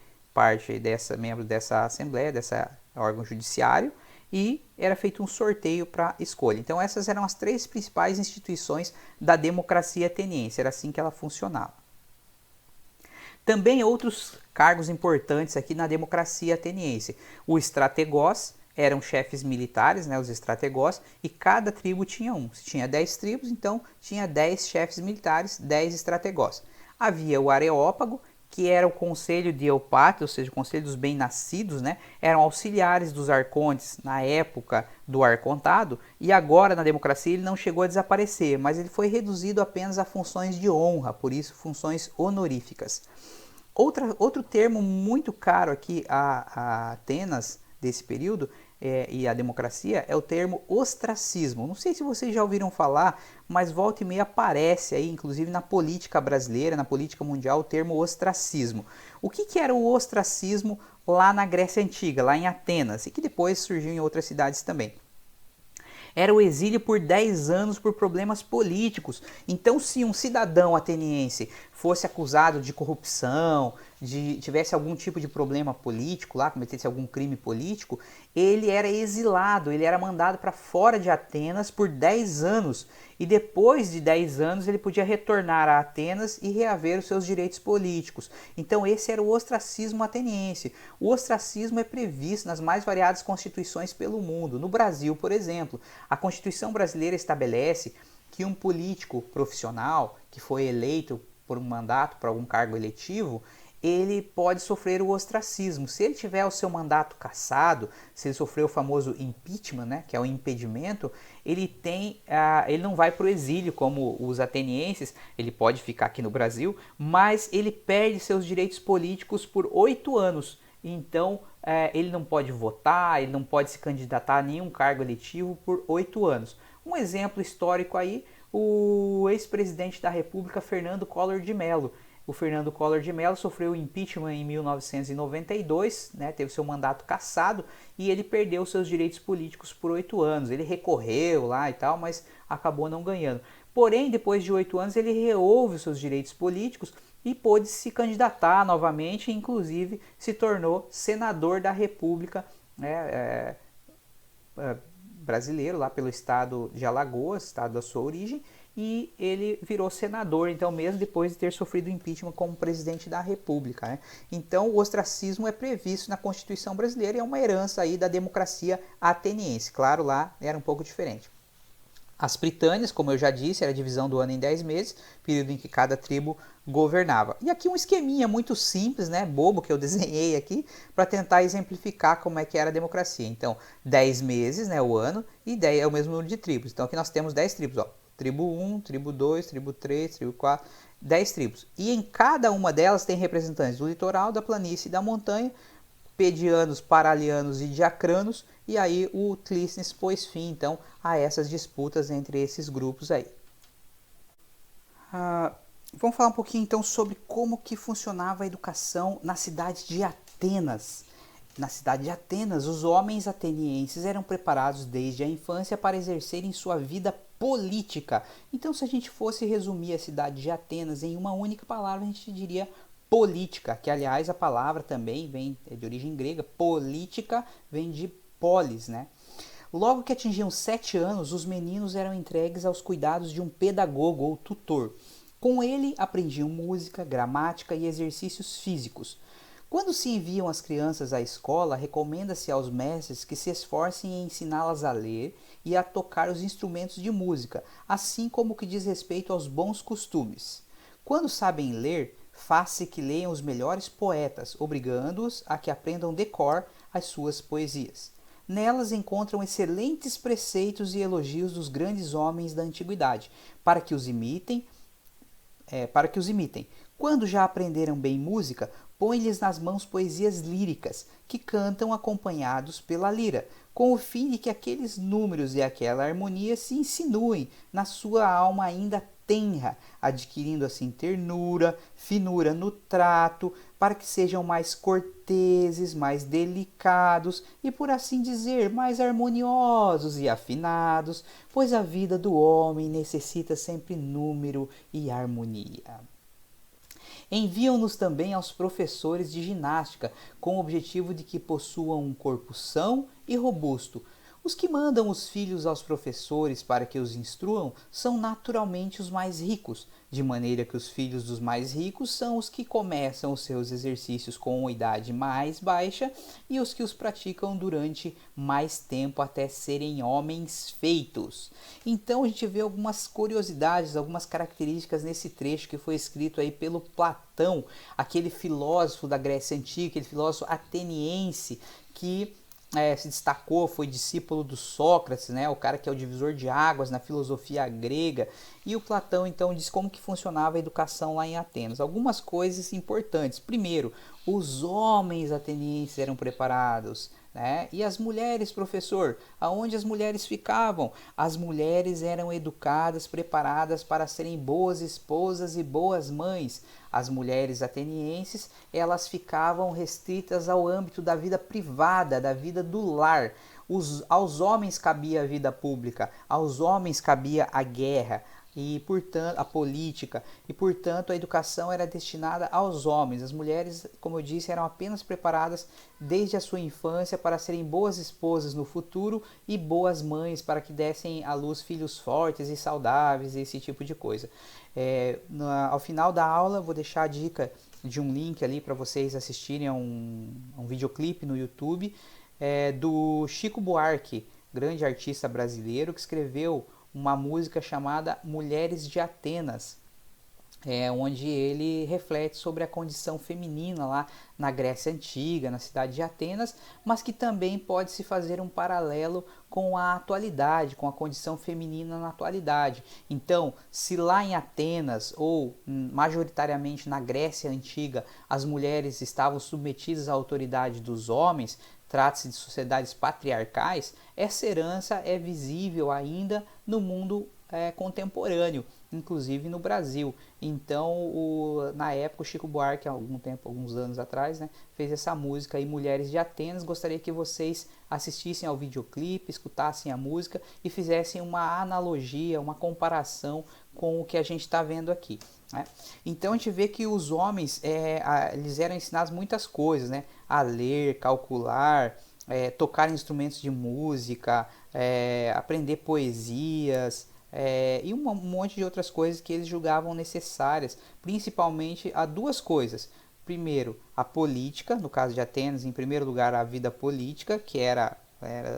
membros dessa assembleia, desse órgão judiciário, e era feito um sorteio para escolha. Então essas eram as 3 principais instituições da democracia ateniense, era assim que ela funcionava. Também outros cargos importantes aqui na democracia ateniense. O estrategós eram chefes militares, né, os estrategós, e cada tribo tinha um. Se tinha 10 tribos, então tinha 10 chefes militares, 10 estrategós. Havia o areópago, que era o conselho de Eupátia, ou seja, o conselho dos bem-nascidos, né? Eram auxiliares dos arcontes na época do arcontado, e agora na democracia ele não chegou a desaparecer, mas ele foi reduzido apenas a funções de honra, por isso funções honoríficas. Outro termo muito caro aqui a Atenas desse período e a democracia é o termo ostracismo. Não sei se vocês já ouviram falar, mas volta e meia aparece aí, inclusive na política brasileira, na política mundial, o termo ostracismo. O que era o ostracismo lá na Grécia Antiga, lá em Atenas, e que depois surgiu em outras cidades também? Era o exílio por 10 anos por problemas políticos. Então, se um cidadão ateniense fosse acusado de corrupção, tivesse algum tipo de problema político lá, cometesse algum crime político, ele era exilado, ele era mandado para fora de Atenas por 10 anos. E depois de 10 anos ele podia retornar a Atenas e reaver os seus direitos políticos. Então esse era o ostracismo ateniense. O ostracismo é previsto nas mais variadas constituições pelo mundo. No Brasil, por exemplo, a Constituição brasileira estabelece que um político profissional que foi eleito por um mandato, por algum cargo eletivo, ele pode sofrer o ostracismo. Se ele tiver o seu mandato cassado, se ele sofrer o famoso impeachment, né, que é o impedimento, ele não vai para o exílio como os atenienses, ele pode ficar aqui no Brasil, mas ele perde seus direitos políticos por 8 anos. Então, ele não pode votar, ele não pode se candidatar a nenhum cargo eletivo por 8 anos. Um exemplo histórico aí, o ex-presidente da República, Fernando Collor de Mello. O Fernando Collor de Mello sofreu impeachment em 1992, né, teve seu mandato cassado e ele perdeu seus direitos políticos por 8 anos. Ele recorreu lá e tal, mas acabou não ganhando. Porém, depois de 8 anos, ele reouve os seus direitos políticos e pôde se candidatar novamente, e inclusive se tornou senador da República, né, brasileiro, lá pelo estado de Alagoas, estado da sua origem, e ele virou senador, então, mesmo depois de ter sofrido impeachment como presidente da República, né? Então, o ostracismo é previsto na Constituição brasileira e é uma herança aí da democracia ateniense. Claro, lá era um pouco diferente. As Pritânias, como eu já disse, era a divisão do ano em 10 meses, período em que cada tribo governava. E aqui um esqueminha muito simples, né, bobo, que eu desenhei aqui, para tentar exemplificar como é que era a democracia. Então, 10 meses, né, o ano, e 10 é o mesmo número de tribos. Então, aqui nós temos 10 tribos, ó. Tribo 1, tribo 2, tribo 3, tribo 4, 10 tribos. E em cada uma delas tem representantes do litoral, da planície e da montanha, pedianos, paralianos e diacranos, e aí o Clístenes pôs fim, então, a essas disputas entre esses grupos aí. Vamos falar um pouquinho, então, sobre como que funcionava a educação na cidade de Atenas. Na cidade de Atenas, os homens atenienses eram preparados desde a infância para exercerem sua vida política. Então, se a gente fosse resumir a cidade de Atenas em uma única palavra, a gente diria política, que aliás a palavra também vem de origem grega, política vem de polis, né? Logo que atingiam 7 anos, os meninos eram entregues aos cuidados de um pedagogo ou tutor. Com ele aprendiam música, gramática e exercícios físicos. Quando se enviam as crianças à escola, recomenda-se aos mestres que se esforcem em ensiná-las a ler e a tocar os instrumentos de música, assim como o que diz respeito aos bons costumes. Quando sabem ler, faz-se que leiam os melhores poetas, obrigando-os a que aprendam de cor as suas poesias. Nelas encontram excelentes preceitos e elogios dos grandes homens da antiguidade, para que os imitem. Quando já aprenderam bem música, põe-lhes nas mãos poesias líricas, que cantam acompanhados pela lira, com o fim de que aqueles números e aquela harmonia se insinuem na sua alma ainda tenra, adquirindo assim ternura, finura no trato, para que sejam mais corteses, mais delicados e, por assim dizer, mais harmoniosos e afinados, pois a vida do homem necessita sempre número e harmonia. Enviam-nos também aos professores de ginástica, com o objetivo de que possuam um corpo são e robusto. Os que mandam os filhos aos professores para que os instruam são naturalmente os mais ricos, de maneira que os filhos dos mais ricos são os que começam os seus exercícios com idade mais baixa e os que os praticam durante mais tempo até serem homens feitos. Então a gente vê algumas curiosidades, algumas características nesse trecho que foi escrito aí pelo Platão, aquele filósofo da Grécia Antiga, aquele filósofo ateniense que se destacou, foi discípulo do Sócrates, né, o cara que é o divisor de águas na filosofia grega, e o Platão então diz como que funcionava a educação lá em Atenas. Algumas coisas importantes. Primeiro, os homens atenienses eram preparados, né? E as mulheres, professor, aonde as mulheres ficavam? As mulheres eram educadas, preparadas para serem boas esposas e boas mães. As mulheres atenienses, elas ficavam restritas ao âmbito da vida privada, da vida do lar. Aos homens cabia a vida pública, aos homens cabia a guerra, e portanto a política, e portanto a educação era destinada aos homens. As mulheres, como eu disse, eram apenas preparadas desde a sua infância para serem boas esposas no futuro e boas mães para que dessem à luz filhos fortes e saudáveis, esse tipo de coisa. Ao final da aula vou deixar a dica de um link ali para vocês assistirem a um videoclipe no YouTube do Chico Buarque, grande artista brasileiro que escreveu uma música chamada Mulheres de Atenas, onde ele reflete sobre a condição feminina lá na Grécia Antiga, na cidade de Atenas, mas que também pode-se fazer um paralelo com a atualidade, com a condição feminina na atualidade. Então, se lá em Atenas, ou majoritariamente na Grécia Antiga, as mulheres estavam submetidas à autoridade dos homens, trata-se de sociedades patriarcais, essa herança é visível ainda no mundo contemporâneo, inclusive no Brasil. Então, na época, o Chico Buarque, há alguns anos atrás, né, fez essa música aí, Mulheres de Atenas. Gostaria que vocês assistissem ao videoclipe, escutassem a música e fizessem uma analogia, uma comparação com o que a gente está vendo aqui, né? Então a gente vê que os homens eles eram ensinados muitas coisas, né? A ler, calcular, tocar instrumentos de música, aprender poesias, e um monte de outras coisas que eles julgavam necessárias, principalmente a duas coisas. Primeiro, a política, no caso de Atenas, em primeiro lugar, a vida política, que era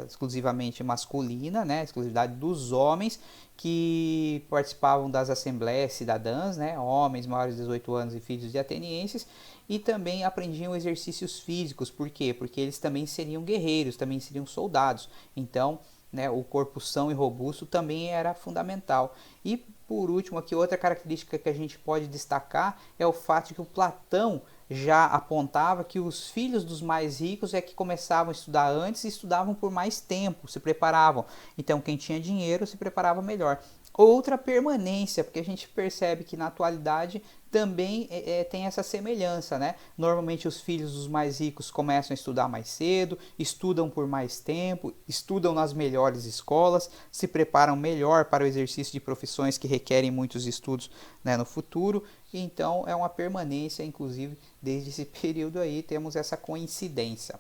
exclusivamente masculina, né, exclusividade dos homens que participavam das assembleias cidadãs, né, homens maiores de 18 anos e filhos de atenienses, e também aprendiam exercícios físicos. Por quê? Porque eles também seriam guerreiros, também seriam soldados. Então, né, o corpo são e robusto também era fundamental. E por último, aqui outra característica que a gente pode destacar é o fato de que o Platão já apontava que os filhos dos mais ricos é que começavam a estudar antes e estudavam por mais tempo, se preparavam. Então quem tinha dinheiro se preparava melhor. Outra permanência, porque a gente percebe que na atualidade também tem essa semelhança, né? Normalmente os filhos dos mais ricos começam a estudar mais cedo, estudam por mais tempo, estudam nas melhores escolas, se preparam melhor para o exercício de profissões que requerem muitos estudos, né, no futuro. Então é uma permanência, inclusive desde esse período aí temos essa coincidência.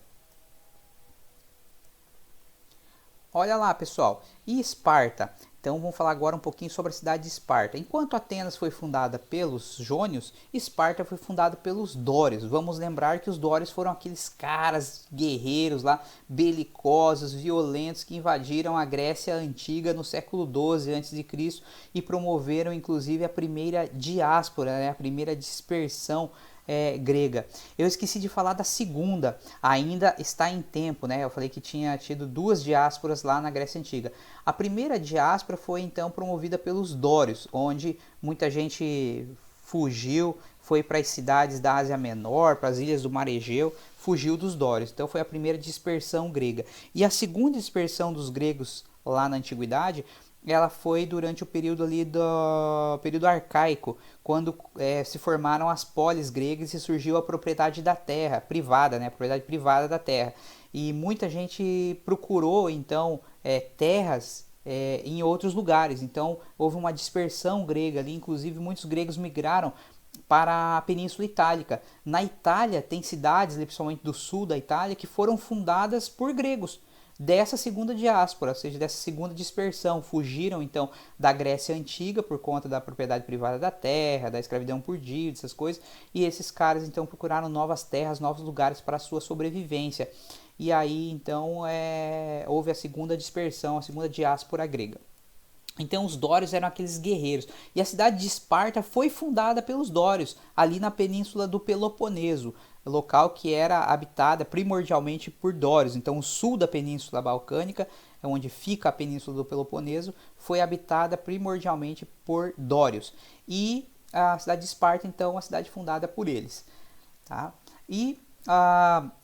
Olha lá, pessoal, e Esparta? Então vamos falar agora um pouquinho sobre a cidade de Esparta. Enquanto Atenas foi fundada pelos jônios, Esparta foi fundada pelos dórios. Vamos lembrar que os dórios foram aqueles caras guerreiros lá, belicosos, violentos, que invadiram a Grécia antiga no século XII a.C. e promoveram inclusive a primeira diáspora, né, a primeira dispersão grega. Eu esqueci de falar da segunda, ainda está em tempo, né? Eu falei que tinha tido duas diásporas lá na Grécia Antiga. A primeira diáspora foi então promovida pelos dórios, onde muita gente fugiu, foi para as cidades da Ásia Menor, para as ilhas do Mar Egeu, fugiu dos dórios. Então foi a primeira dispersão grega. E a segunda dispersão dos gregos lá na antiguidade, ela foi durante o período ali do período arcaico, quando se formaram as polis gregas e surgiu a propriedade da terra privada, né, a propriedade privada da terra. E muita gente procurou então terras em outros lugares. Então houve uma dispersão grega ali, inclusive muitos gregos migraram para a Península Itálica. Na Itália tem cidades, principalmente do sul da Itália, que foram fundadas por gregos dessa segunda diáspora, ou seja, dessa segunda dispersão. Fugiram então da Grécia Antiga por conta da propriedade privada da terra, da escravidão por dívida, essas coisas, e esses caras então procuraram novas terras, novos lugares para a sua sobrevivência. E aí então houve a segunda dispersão, a segunda diáspora grega. Então os dórios eram aqueles guerreiros. E a cidade de Esparta foi fundada pelos dórios, ali na península do Peloponeso, local que era habitada primordialmente por dórios. Então o sul da península balcânica, onde fica a península do Peloponeso, foi habitada primordialmente por dórios. E a cidade de Esparta, então, a cidade fundada por eles. Tá? E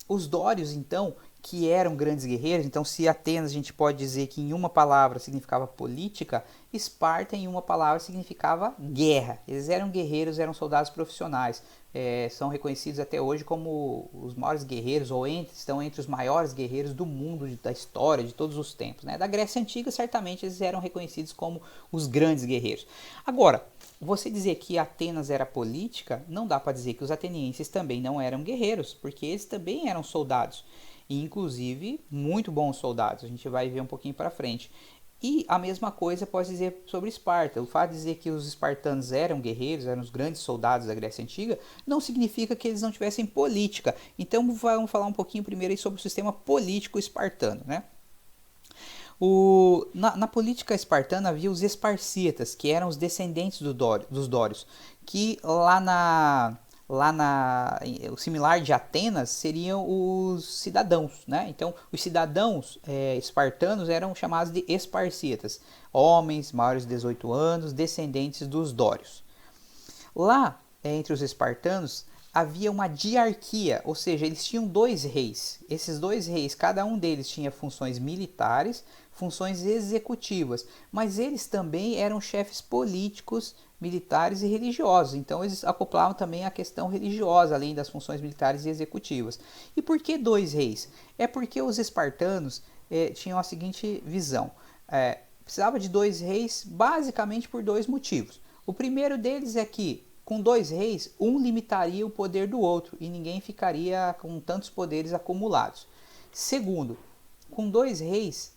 os dórios, então, que eram grandes guerreiros, então se Atenas a gente pode dizer que em uma palavra significava política, Esparta em uma palavra significava guerra. Eles eram guerreiros, eram soldados profissionais, são reconhecidos até hoje como os maiores guerreiros, ou estão entre os maiores guerreiros do mundo, da história, de todos os tempos, né? Da Grécia Antiga, certamente eles eram reconhecidos como os grandes guerreiros. Agora, você dizer que Atenas era política, não dá para dizer que os atenienses também não eram guerreiros, porque eles também eram soldados. E, inclusive, muito bons soldados. A gente vai ver um pouquinho para frente. E a mesma coisa pode dizer sobre Esparta. O fato de dizer que os espartanos eram guerreiros, eram os grandes soldados da Grécia Antiga, não significa que eles não tivessem política. Então vamos falar um pouquinho primeiro aí sobre o sistema político espartano, né? Na política espartana havia os esparcíatas, que eram os descendentes dos dórios, que o similar de Atenas seriam os cidadãos, né? Então, os cidadãos espartanos eram chamados de esparcíatas, homens maiores de 18 anos, descendentes dos dórios. Lá, entre os espartanos, havia uma diarquia, ou seja, eles tinham dois reis. Esses dois reis, cada um deles tinha funções militares, funções executivas, mas eles também eram chefes políticos, militares e religiosos. Então eles acoplavam também a questão religiosa, além das funções militares e executivas. E por que dois reis? É porque os espartanos tinham a seguinte visão. Precisava de dois reis basicamente por dois motivos. O primeiro deles é que com dois reis, um limitaria o poder do outro e ninguém ficaria com tantos poderes acumulados. Segundo, com dois reis,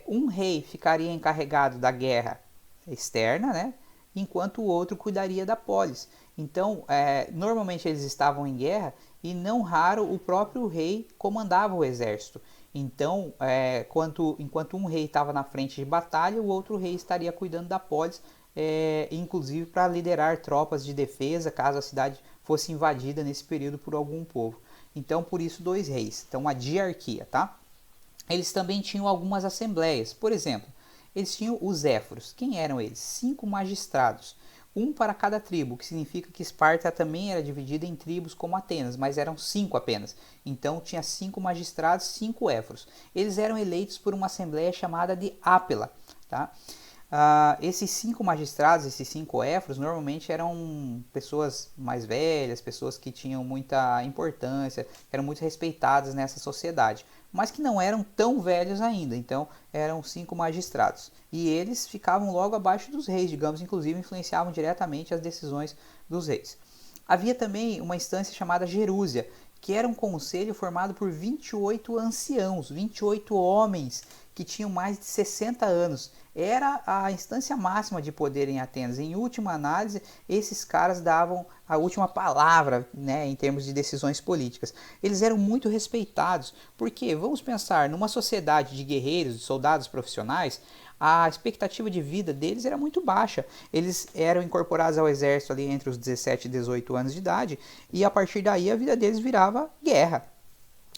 um rei ficaria encarregado da guerra externa, né? Enquanto o outro cuidaria da polis. Então, normalmente eles estavam em guerra e não raro o próprio rei comandava o exército. Então, enquanto um rei estava na frente de batalha, o outro rei estaria cuidando da polis, inclusive para liderar tropas de defesa caso a cidade fosse invadida nesse período por algum povo. Então, por isso, dois reis. Então, a diarquia, tá? Eles também tinham algumas assembleias. Por exemplo, eles tinham os éforos. Quem eram eles? 5 magistrados. Um para cada tribo, que significa que Esparta também era dividida em tribos como Atenas, mas eram 5 apenas. Então tinha 5 magistrados, 5 éforos. Eles eram eleitos por uma assembleia chamada de Ápela. Tá? Esses 5 magistrados, esses 5 éforos, normalmente eram pessoas mais velhas, pessoas que tinham muita importância, eram muito respeitadas nessa sociedade, mas que não eram tão velhos ainda. Então eram 5 magistrados e eles ficavam logo abaixo dos reis, digamos, inclusive influenciavam diretamente as decisões dos reis. Havia também uma instância chamada Gerúsia, que era um conselho formado por 28 anciãos, 28 homens que tinham mais de 60 anos. Era a instância máxima de poder em Atenas. Em última análise, esses caras davam a última palavra, né, em termos de decisões políticas. Eles eram muito respeitados, porque, vamos pensar, numa sociedade de guerreiros, de soldados profissionais, a expectativa de vida deles era muito baixa. Eles eram incorporados ao exército ali entre os 17 e 18 anos de idade, e a partir daí a vida deles virava guerra.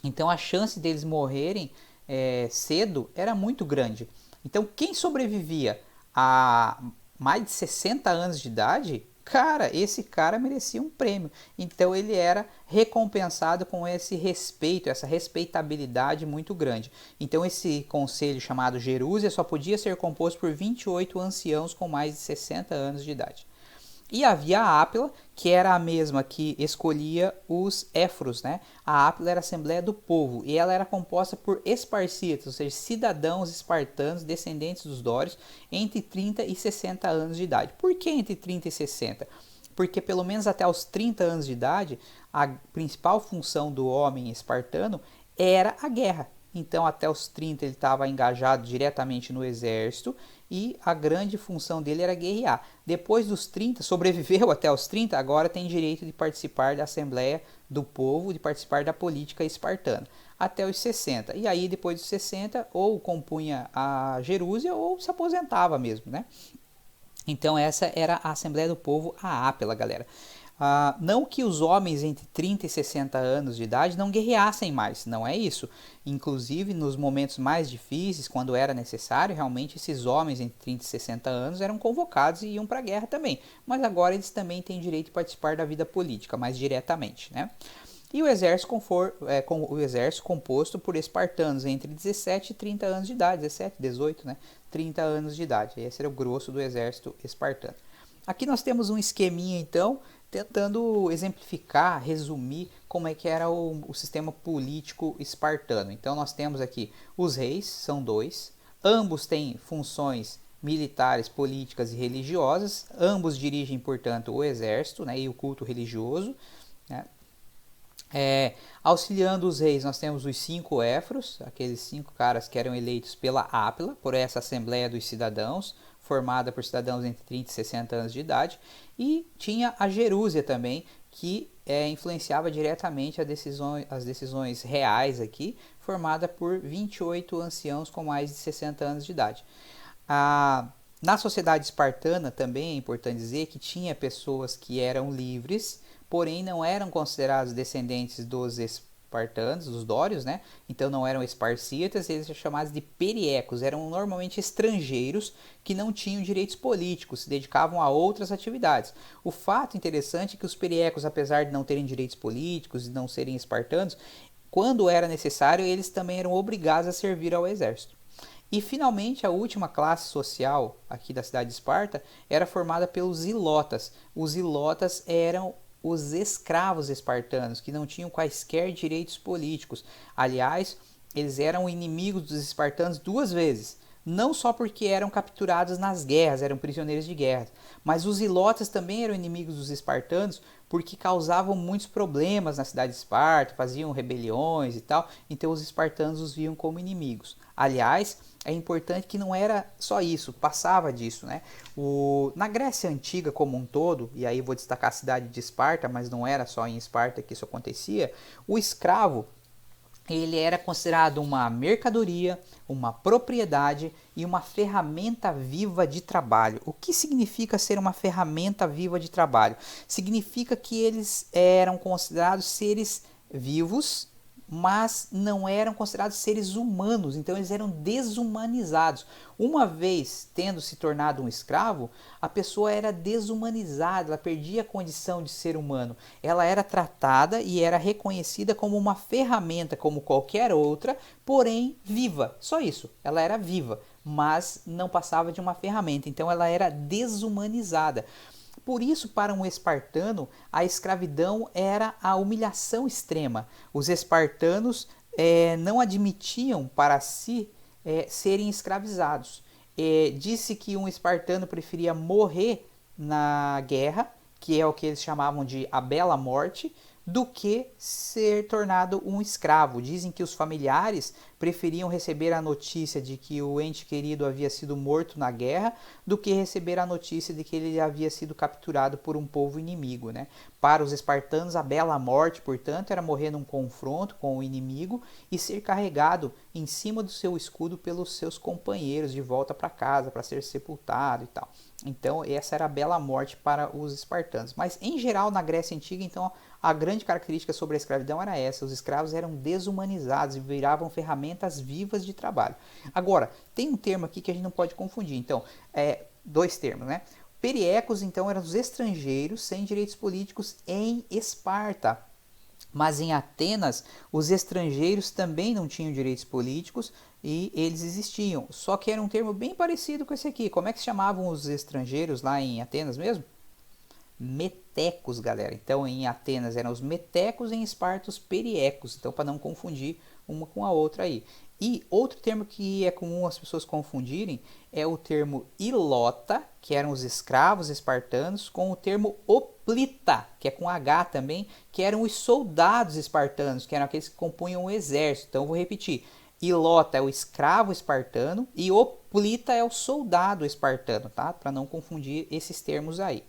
Então a chance deles morrerem cedo era muito grande. Então quem sobrevivia a mais de 60 anos de idade, cara, esse cara merecia um prêmio. Então ele era recompensado com esse respeito, essa respeitabilidade muito grande. Então esse conselho chamado Gerúsia só podia ser composto por 28 anciãos com mais de 60 anos de idade. E havia a Ápila, que era a mesma que escolhia os éforos, né? A Ápila era a Assembleia do Povo e ela era composta por esparcitas, ou seja, cidadãos espartanos descendentes dos dórios entre 30 e 60 anos de idade. Por que entre 30 e 60? Porque pelo menos até os 30 anos de idade, a principal função do homem espartano era a guerra. Então até os 30 ele estava engajado diretamente no exército e a grande função dele era guerrear. Depois dos 30, sobreviveu até os 30, agora tem direito de participar da Assembleia do Povo, de participar da política espartana. Até os 60. E aí depois dos 60, ou compunha a Gerúsia ou se aposentava mesmo, né? Então essa era a Assembleia do Povo, a Ápela, galera. Não que os homens entre 30 e 60 anos de idade não guerreassem mais, não é isso. Inclusive, nos momentos mais difíceis, quando era necessário, realmente esses homens entre 30 e 60 anos eram convocados e iam para a guerra também. Mas agora eles também têm direito de participar da vida política, mais diretamente, né? E o exército, o exército composto por espartanos entre 17 e 30 anos de idade, 17, 18, né? 30 anos de idade. Esse era o grosso do exército espartano. Aqui nós temos um esqueminha, então, tentando exemplificar, resumir como é que era o sistema político espartano. Então nós temos aqui os reis, são 2, ambos têm funções militares, políticas e religiosas, ambos dirigem, portanto, o exército, né, e o culto religioso, né. Auxiliando os reis, nós temos os 5 éforos, aqueles 5 caras que eram eleitos pela Ápila, por essa Assembleia dos Cidadãos, formada por cidadãos entre 30 e 60 anos de idade, e tinha a Gerúsia também, que influenciava diretamente as decisões reais aqui, formada por 28 anciãos com mais de 60 anos de idade. Na sociedade espartana também é importante dizer que tinha pessoas que eram livres, porém não eram considerados descendentes dos espartanos, os dórios, né? Então não eram esparcíatas, eles eram chamados de periecos, eram normalmente estrangeiros que não tinham direitos políticos, se dedicavam a outras atividades. O fato interessante é que os periecos, apesar de não terem direitos políticos e não serem espartanos, quando era necessário, eles também eram obrigados a servir ao exército. E finalmente a última classe social aqui da cidade de Esparta era formada pelos ilotas. Os ilotas eram os escravos espartanos, que não tinham quaisquer direitos políticos. Aliás, eles eram inimigos dos espartanos duas vezes. Não só porque eram capturados nas guerras, eram prisioneiros de guerra, mas os ilotas também eram inimigos dos espartanos porque causavam muitos problemas na cidade de Esparta, faziam rebeliões e tal, então os espartanos os viam como inimigos. Aliás, é importante que não era só isso, passava disso, né? Na Grécia Antiga como um todo, e aí vou destacar a cidade de Esparta, mas não era só em Esparta que isso acontecia, o escravo ele era considerado uma mercadoria, uma propriedade e uma ferramenta viva de trabalho. O que significa ser uma ferramenta viva de trabalho? Significa que eles eram considerados seres vivos, mas não eram considerados seres humanos, então eles eram desumanizados. Uma vez tendo se tornado um escravo, a pessoa era desumanizada, ela perdia a condição de ser humano. Ela era tratada e era reconhecida como uma ferramenta, como qualquer outra, porém viva. Só isso, ela era viva, mas não passava de uma ferramenta, então ela era desumanizada. Por isso, para um espartano, a escravidão era a humilhação extrema. Os espartanos não admitiam para si serem escravizados. Disse que um espartano preferia morrer na guerra, que é o que eles chamavam de a bela morte, do que ser tornado um escravo. Dizem que os familiares preferiam receber a notícia de que o ente querido havia sido morto na guerra do que receber a notícia de que ele havia sido capturado por um povo inimigo, né? Para os espartanos, a bela morte, portanto, era morrer num confronto com o inimigo e ser carregado em cima do seu escudo pelos seus companheiros de volta para casa, para ser sepultado e tal. Então, essa era a bela morte para os espartanos. Mas, em geral, na Grécia Antiga, então, a grande característica sobre a escravidão era essa: os escravos eram desumanizados e viravam ferramentas vivas de trabalho. Agora, tem um termo aqui que a gente não pode confundir. Então, dois termos, né? Periecos, então, eram os estrangeiros sem direitos políticos em Esparta. Mas em Atenas, os estrangeiros também não tinham direitos políticos e eles existiam. Só que era um termo bem parecido com esse aqui. Como é que se chamavam os estrangeiros lá em Atenas mesmo? Metecos, galera. Então em Atenas eram os metecos, em Esparta os periecos. Então para não confundir uma com a outra aí. E outro termo que é comum as pessoas confundirem é o termo ilota, que eram os escravos espartanos, com o termo oplita, que é com H também, que eram os soldados espartanos, que eram aqueles que compunham o exército. Então vou repetir: ilota é o escravo espartano e oplita é o soldado espartano, tá? Para não confundir esses termos aí.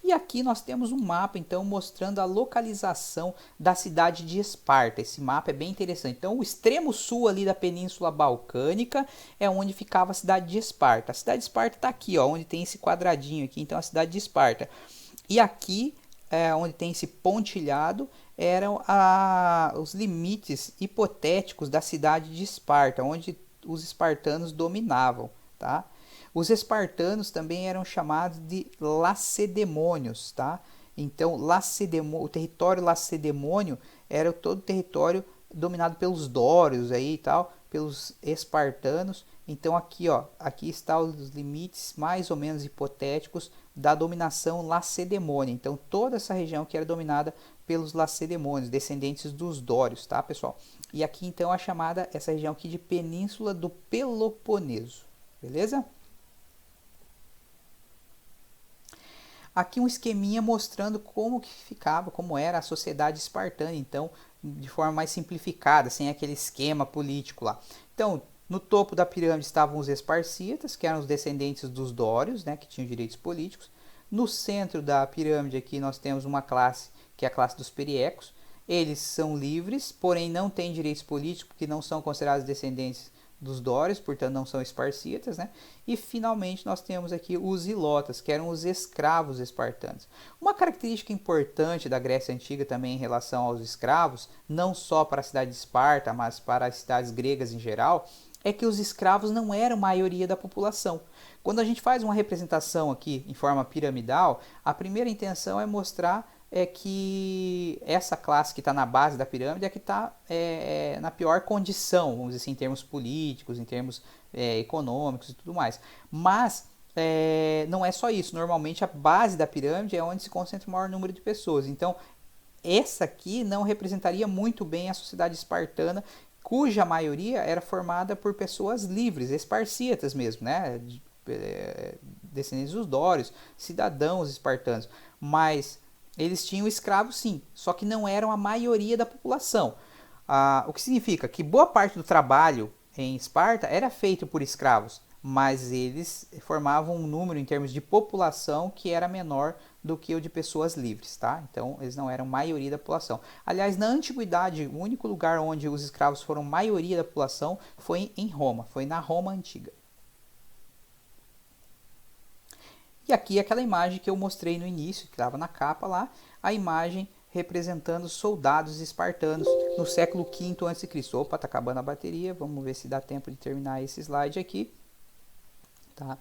E aqui nós temos um mapa, então, mostrando a localização da cidade de Esparta. Esse mapa é bem interessante. Então, o extremo sul ali da Península Balcânica é onde ficava a cidade de Esparta. A cidade de Esparta está aqui, ó, onde tem esse quadradinho aqui, então a cidade de Esparta. E aqui, onde tem esse pontilhado, eram os limites hipotéticos da cidade de Esparta, onde os espartanos dominavam, tá? Os espartanos também eram chamados de lacedemônios, tá? Então, o território lacedemônio era todo o território dominado pelos dórios aí e tal, pelos espartanos. Então aqui, ó, aqui estão os limites mais ou menos hipotéticos da dominação lacedemônia. Então toda essa região que era dominada pelos lacedemônios, descendentes dos dórios, tá, pessoal? E aqui então é chamada essa região aqui de Península do Peloponeso, beleza? Aqui um esqueminha mostrando como que ficava, como era a sociedade espartana, então, de forma mais simplificada, sem aquele esquema político lá. Então, no topo da pirâmide estavam os esparcíatas, que eram os descendentes dos dórios, né, que tinham direitos políticos. No centro da pirâmide aqui nós temos uma classe, que é a classe dos periecos. Eles são livres, porém não têm direitos políticos, porque não são considerados descendentes dos dórios, portanto não são esparcíatas, né? E finalmente nós temos aqui os ilotas, que eram os escravos espartanos. Uma característica importante da Grécia Antiga também em relação aos escravos, não só para a cidade de Esparta, mas para as cidades gregas em geral, é que os escravos não eram a maioria da população. Quando a gente faz uma representação aqui em forma piramidal, a primeira intenção é mostrar que essa classe que está na base da pirâmide é que está na pior condição, vamos dizer assim, em termos políticos, em termos econômicos e tudo mais. Mas não é só isso. Normalmente a base da pirâmide é onde se concentra o maior número de pessoas. Então, essa aqui não representaria muito bem a sociedade espartana, cuja maioria era formada por pessoas livres, esparcíatas mesmo, né? Descendentes dos dórios, cidadãos espartanos. Mas eles tinham escravos sim, só que não eram a maioria da população. O que significa que boa parte do trabalho em Esparta era feito por escravos, mas eles formavam um número em termos de população que era menor do que o de pessoas livres, tá? Então eles não eram maioria da população. Aliás, na antiguidade, o único lugar onde os escravos foram maioria da população foi em Roma, foi na Roma antiga. E aqui aquela imagem que eu mostrei no início, que estava na capa lá, a imagem representando soldados espartanos no século V a.C. Opa, tá acabando a bateria, vamos ver se dá tempo de terminar esse slide aqui. Tá?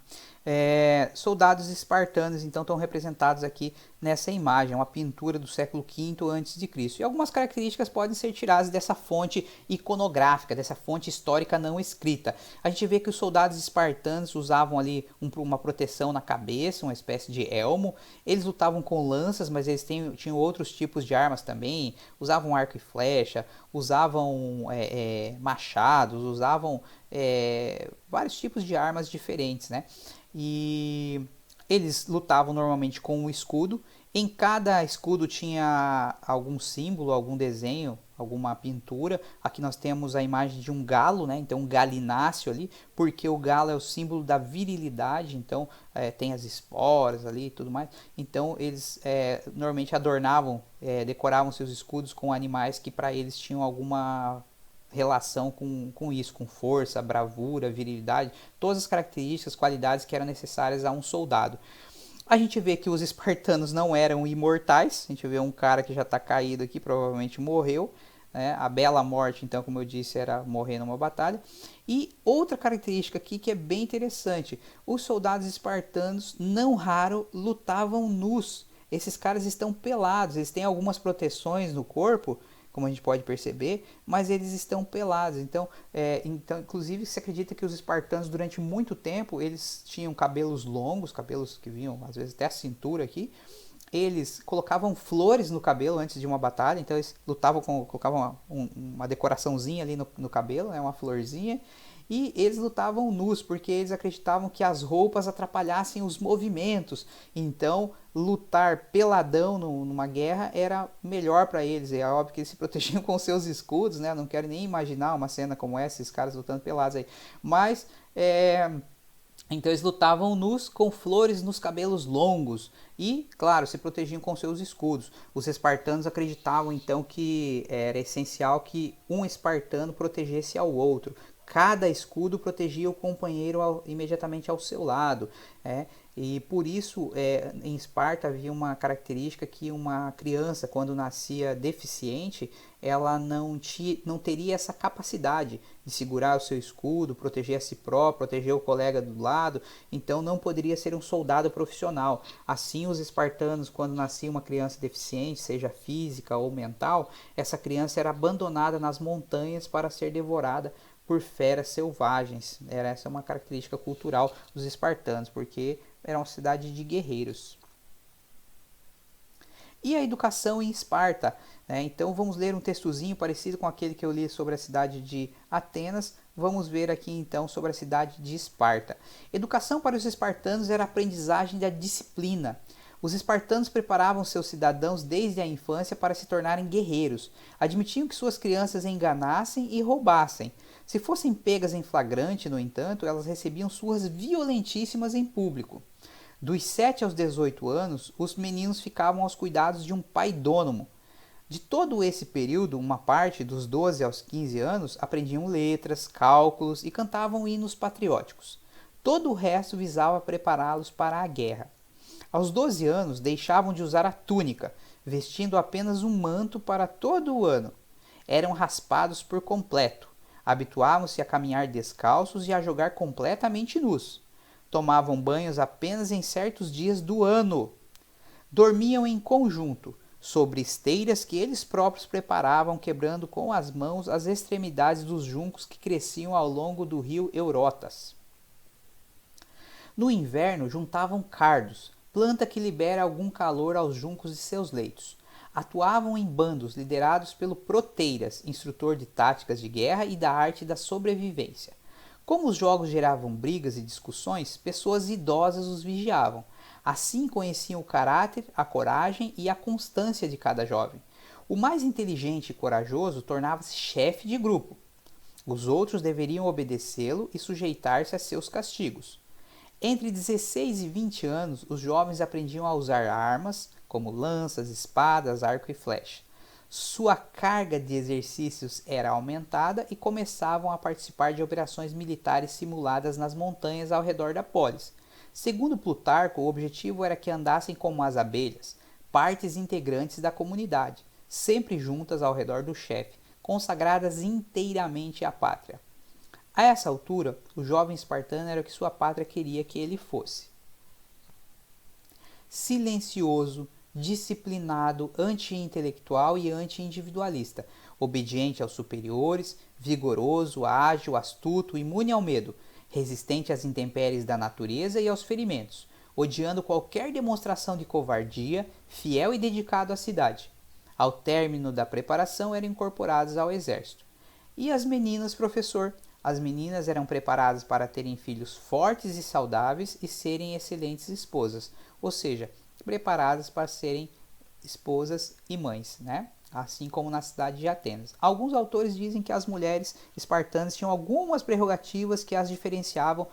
Soldados espartanos então estão representados aqui nessa imagem, uma pintura do século V a.C. E algumas características podem ser tiradas dessa fonte iconográfica, dessa fonte histórica não escrita. A gente vê que os soldados espartanos usavam ali uma proteção na cabeça, uma espécie de elmo. Eles lutavam com lanças, mas eles tinham outros tipos de armas também. Usavam arco e flecha, usavam machados, usavam vários tipos de armas diferentes, né? E eles lutavam normalmente com um escudo. Em cada escudo tinha algum símbolo, algum desenho, alguma pintura. Aqui nós temos a imagem de um galo, né? Então um galináceo ali, porque o galo é o símbolo da virilidade. Então tem as esporas ali e tudo mais. Então eles normalmente adornavam, decoravam seus escudos com animais que para eles tinham alguma relação com isso, com força, bravura, virilidade, todas as características, qualidades que eram necessárias a um soldado. A gente vê que os espartanos não eram imortais, a gente vê um cara que já está caído aqui, provavelmente morreu, né? A bela morte, então, como eu disse, era morrer numa batalha. E outra característica aqui que é bem interessante, os soldados espartanos, não raro, lutavam nus. Esses caras estão pelados, eles têm algumas proteções no corpo, como a gente pode perceber, mas eles estão pelados. Então, inclusive, se acredita que os espartanos, durante muito tempo, eles tinham cabelos longos, cabelos que vinham, às vezes, até a cintura aqui. Eles colocavam flores no cabelo antes de uma batalha, então eles colocavam uma decoraçãozinha ali no cabelo, né, uma florzinha, e eles lutavam nus, porque eles acreditavam que as roupas atrapalhassem os movimentos. Então, lutar peladão numa guerra era melhor para eles. É óbvio que eles se protegiam com seus escudos, né? Não quero nem imaginar uma cena como essa, esses caras lutando pelados aí. Mas, então eles lutavam nus com flores nos cabelos longos e, claro, se protegiam com seus escudos. Os espartanos acreditavam então que era essencial que um espartano protegesse ao outro. Cada escudo protegia o companheiro imediatamente ao seu lado. E por isso, em Esparta havia uma característica que uma criança, quando nascia deficiente, ela não teria essa capacidade de segurar o seu escudo, proteger a si próprio, proteger o colega do lado, então não poderia ser um soldado profissional. Assim, os espartanos, quando nascia uma criança deficiente, seja física ou mental, essa criança era abandonada nas montanhas para ser devorada por feras selvagens. Essa é uma característica cultural dos espartanos, porque era uma cidade de guerreiros. E a educação em Esparta? Então vamos ler um textozinho parecido com aquele que eu li sobre a cidade de Atenas. Vamos ver aqui então sobre a cidade de Esparta. Educação para os espartanos era a aprendizagem da disciplina. Os espartanos preparavam seus cidadãos desde a infância para se tornarem guerreiros. Admitiam que suas crianças enganassem e roubassem. Se fossem pegas em flagrante, no entanto, elas recebiam surras violentíssimas em público. Dos 7 aos 18 anos, os meninos ficavam aos cuidados de um pai idônomo. De todo esse período, uma parte, dos 12 aos 15 anos, aprendiam letras, cálculos e cantavam hinos patrióticos. Todo o resto visava prepará-los para a guerra. Aos 12 anos, deixavam de usar a túnica, vestindo apenas um manto para todo o ano. Eram raspados por completo. Habituavam-se a caminhar descalços e a jogar completamente nus. Tomavam banhos apenas em certos dias do ano. Dormiam em conjunto, sobre esteiras que eles próprios preparavam, quebrando com as mãos as extremidades dos juncos que cresciam ao longo do rio Eurotas. No inverno, juntavam cardos, planta que libera algum calor aos juncos de seus leitos. Atuavam em bandos liderados pelo Proteiras, instrutor de táticas de guerra e da arte da sobrevivência. Como os jogos geravam brigas e discussões, pessoas idosas os vigiavam. Assim conheciam o caráter, a coragem e a constância de cada jovem. O mais inteligente e corajoso tornava-se chefe de grupo. Os outros deveriam obedecê-lo e sujeitar-se a seus castigos. Entre 16 e 20 anos, os jovens aprendiam a usar armas, como lanças, espadas, arco e flecha. Sua carga de exercícios era aumentada e começavam a participar de operações militares simuladas nas montanhas ao redor da polis. Segundo Plutarco, o objetivo era que andassem como as abelhas, partes integrantes da comunidade, sempre juntas ao redor do chefe, consagradas inteiramente à pátria. A essa altura, o jovem espartano era o que sua pátria queria que ele fosse. Silencioso, disciplinado, anti-intelectual e anti-individualista, obediente aos superiores, vigoroso, ágil, astuto, imune ao medo, resistente às intempéries da natureza e aos ferimentos, odiando qualquer demonstração de covardia, fiel e dedicado à cidade. Ao término da preparação, eram incorporados ao exército. E as meninas, professor? As meninas eram preparadas para terem filhos fortes e saudáveis e serem excelentes esposas, ou seja, preparadas para serem esposas e mães, né? Assim como na cidade de Atenas. Alguns autores dizem que as mulheres espartanas tinham algumas prerrogativas que as diferenciavam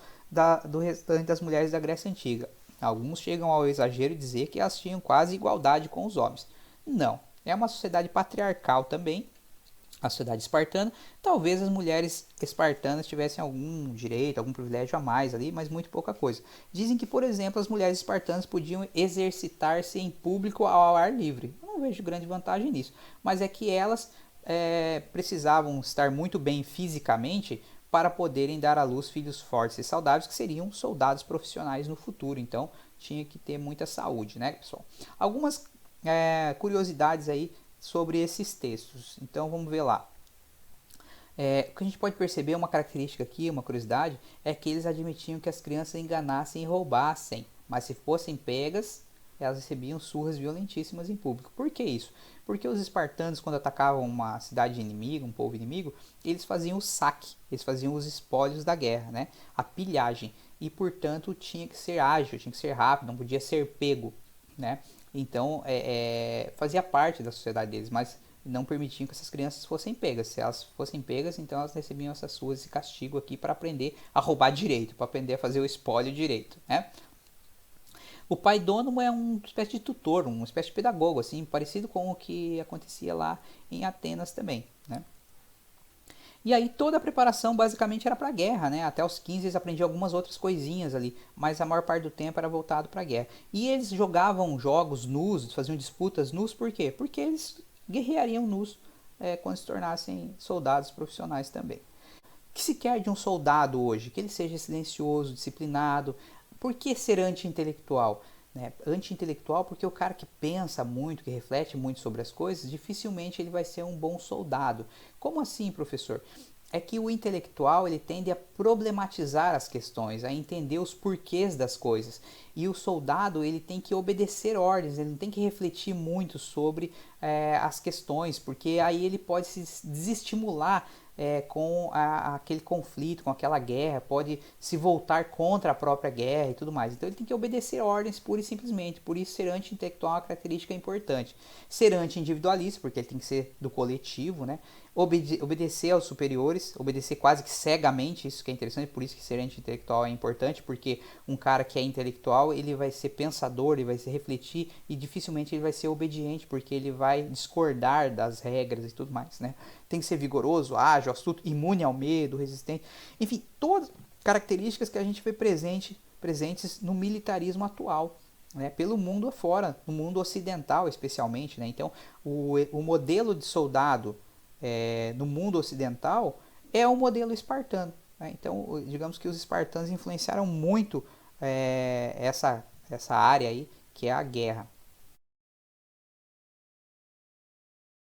do restante das mulheres da Grécia Antiga. Alguns chegam ao exagero de dizer que elas tinham quase igualdade com os homens. Não, é uma sociedade patriarcal também, a sociedade espartana. Talvez as mulheres espartanas tivessem algum direito, algum privilégio a mais ali, mas muito pouca coisa. Dizem que, por exemplo, as mulheres espartanas podiam exercitar-se em público ao ar livre. Eu não vejo grande vantagem nisso, mas é que elas precisavam estar muito bem fisicamente para poderem dar à luz filhos fortes e saudáveis que seriam soldados profissionais no futuro. Então tinha que ter muita saúde, né, pessoal? Algumas curiosidades aí sobre esses textos. Então vamos ver lá. O que a gente pode perceber, uma característica aqui, uma curiosidade, é que eles admitiam que as crianças enganassem e roubassem, mas se fossem pegas, elas recebiam surras violentíssimas em público. Por que isso? Porque os espartanos, quando atacavam uma cidade inimiga, um povo inimigo, eles faziam o saque, eles faziam os espólios da guerra, né? A pilhagem, e portanto tinha que ser ágil, tinha que ser rápido, não podia ser pego, né? Então fazia parte da sociedade deles, mas não permitiam que essas crianças fossem pegas. Se elas fossem pegas, então elas recebiam essas surras, esse castigo aqui para aprender a roubar direito, para aprender a fazer o espólio direito, né? O paidônomo é uma espécie de tutor, uma espécie de pedagogo, assim, parecido com o que acontecia lá em Atenas também, né? E aí toda a preparação basicamente era para a guerra, né? Até os 15 eles aprendiam algumas outras coisinhas ali, mas a maior parte do tempo era voltado para a guerra. E eles jogavam jogos nus, faziam disputas nus, por quê? Porque eles guerreariam nus quando se tornassem soldados profissionais também. O que se quer de um soldado hoje? Que ele seja silencioso, disciplinado. Por que ser anti-intelectual? Anti-intelectual porque o cara que pensa muito, que reflete muito sobre as coisas, dificilmente ele vai ser um bom soldado. Como assim, professor? É que o intelectual ele tende a problematizar as questões, a entender os porquês das coisas. E o soldado ele tem que obedecer ordens, ele não tem que refletir muito sobre as questões, porque aí ele pode se desestimular com aquele conflito, com aquela guerra, pode se voltar contra a própria guerra e tudo mais. Então ele tem que obedecer ordens pura e simplesmente. Por isso ser anti-intelectual é uma característica importante. Ser anti-individualista, porque ele tem que ser do coletivo, né? Obedecer aos superiores, obedecer quase que cegamente, isso que é interessante, por isso que ser anti-intelectual é importante, porque um cara que é intelectual, ele vai ser pensador, ele vai se refletir e dificilmente ele vai ser obediente, porque ele vai discordar das regras e tudo mais, né? Tem que ser vigoroso, ágil, astuto, imune ao medo, resistente, enfim, todas características que a gente vê presentes no militarismo atual, né, pelo mundo afora, no mundo ocidental especialmente, né? Então o modelo de soldado no mundo ocidental é o modelo espartano, né? Então digamos que os espartanos influenciaram muito essa área aí que é a guerra.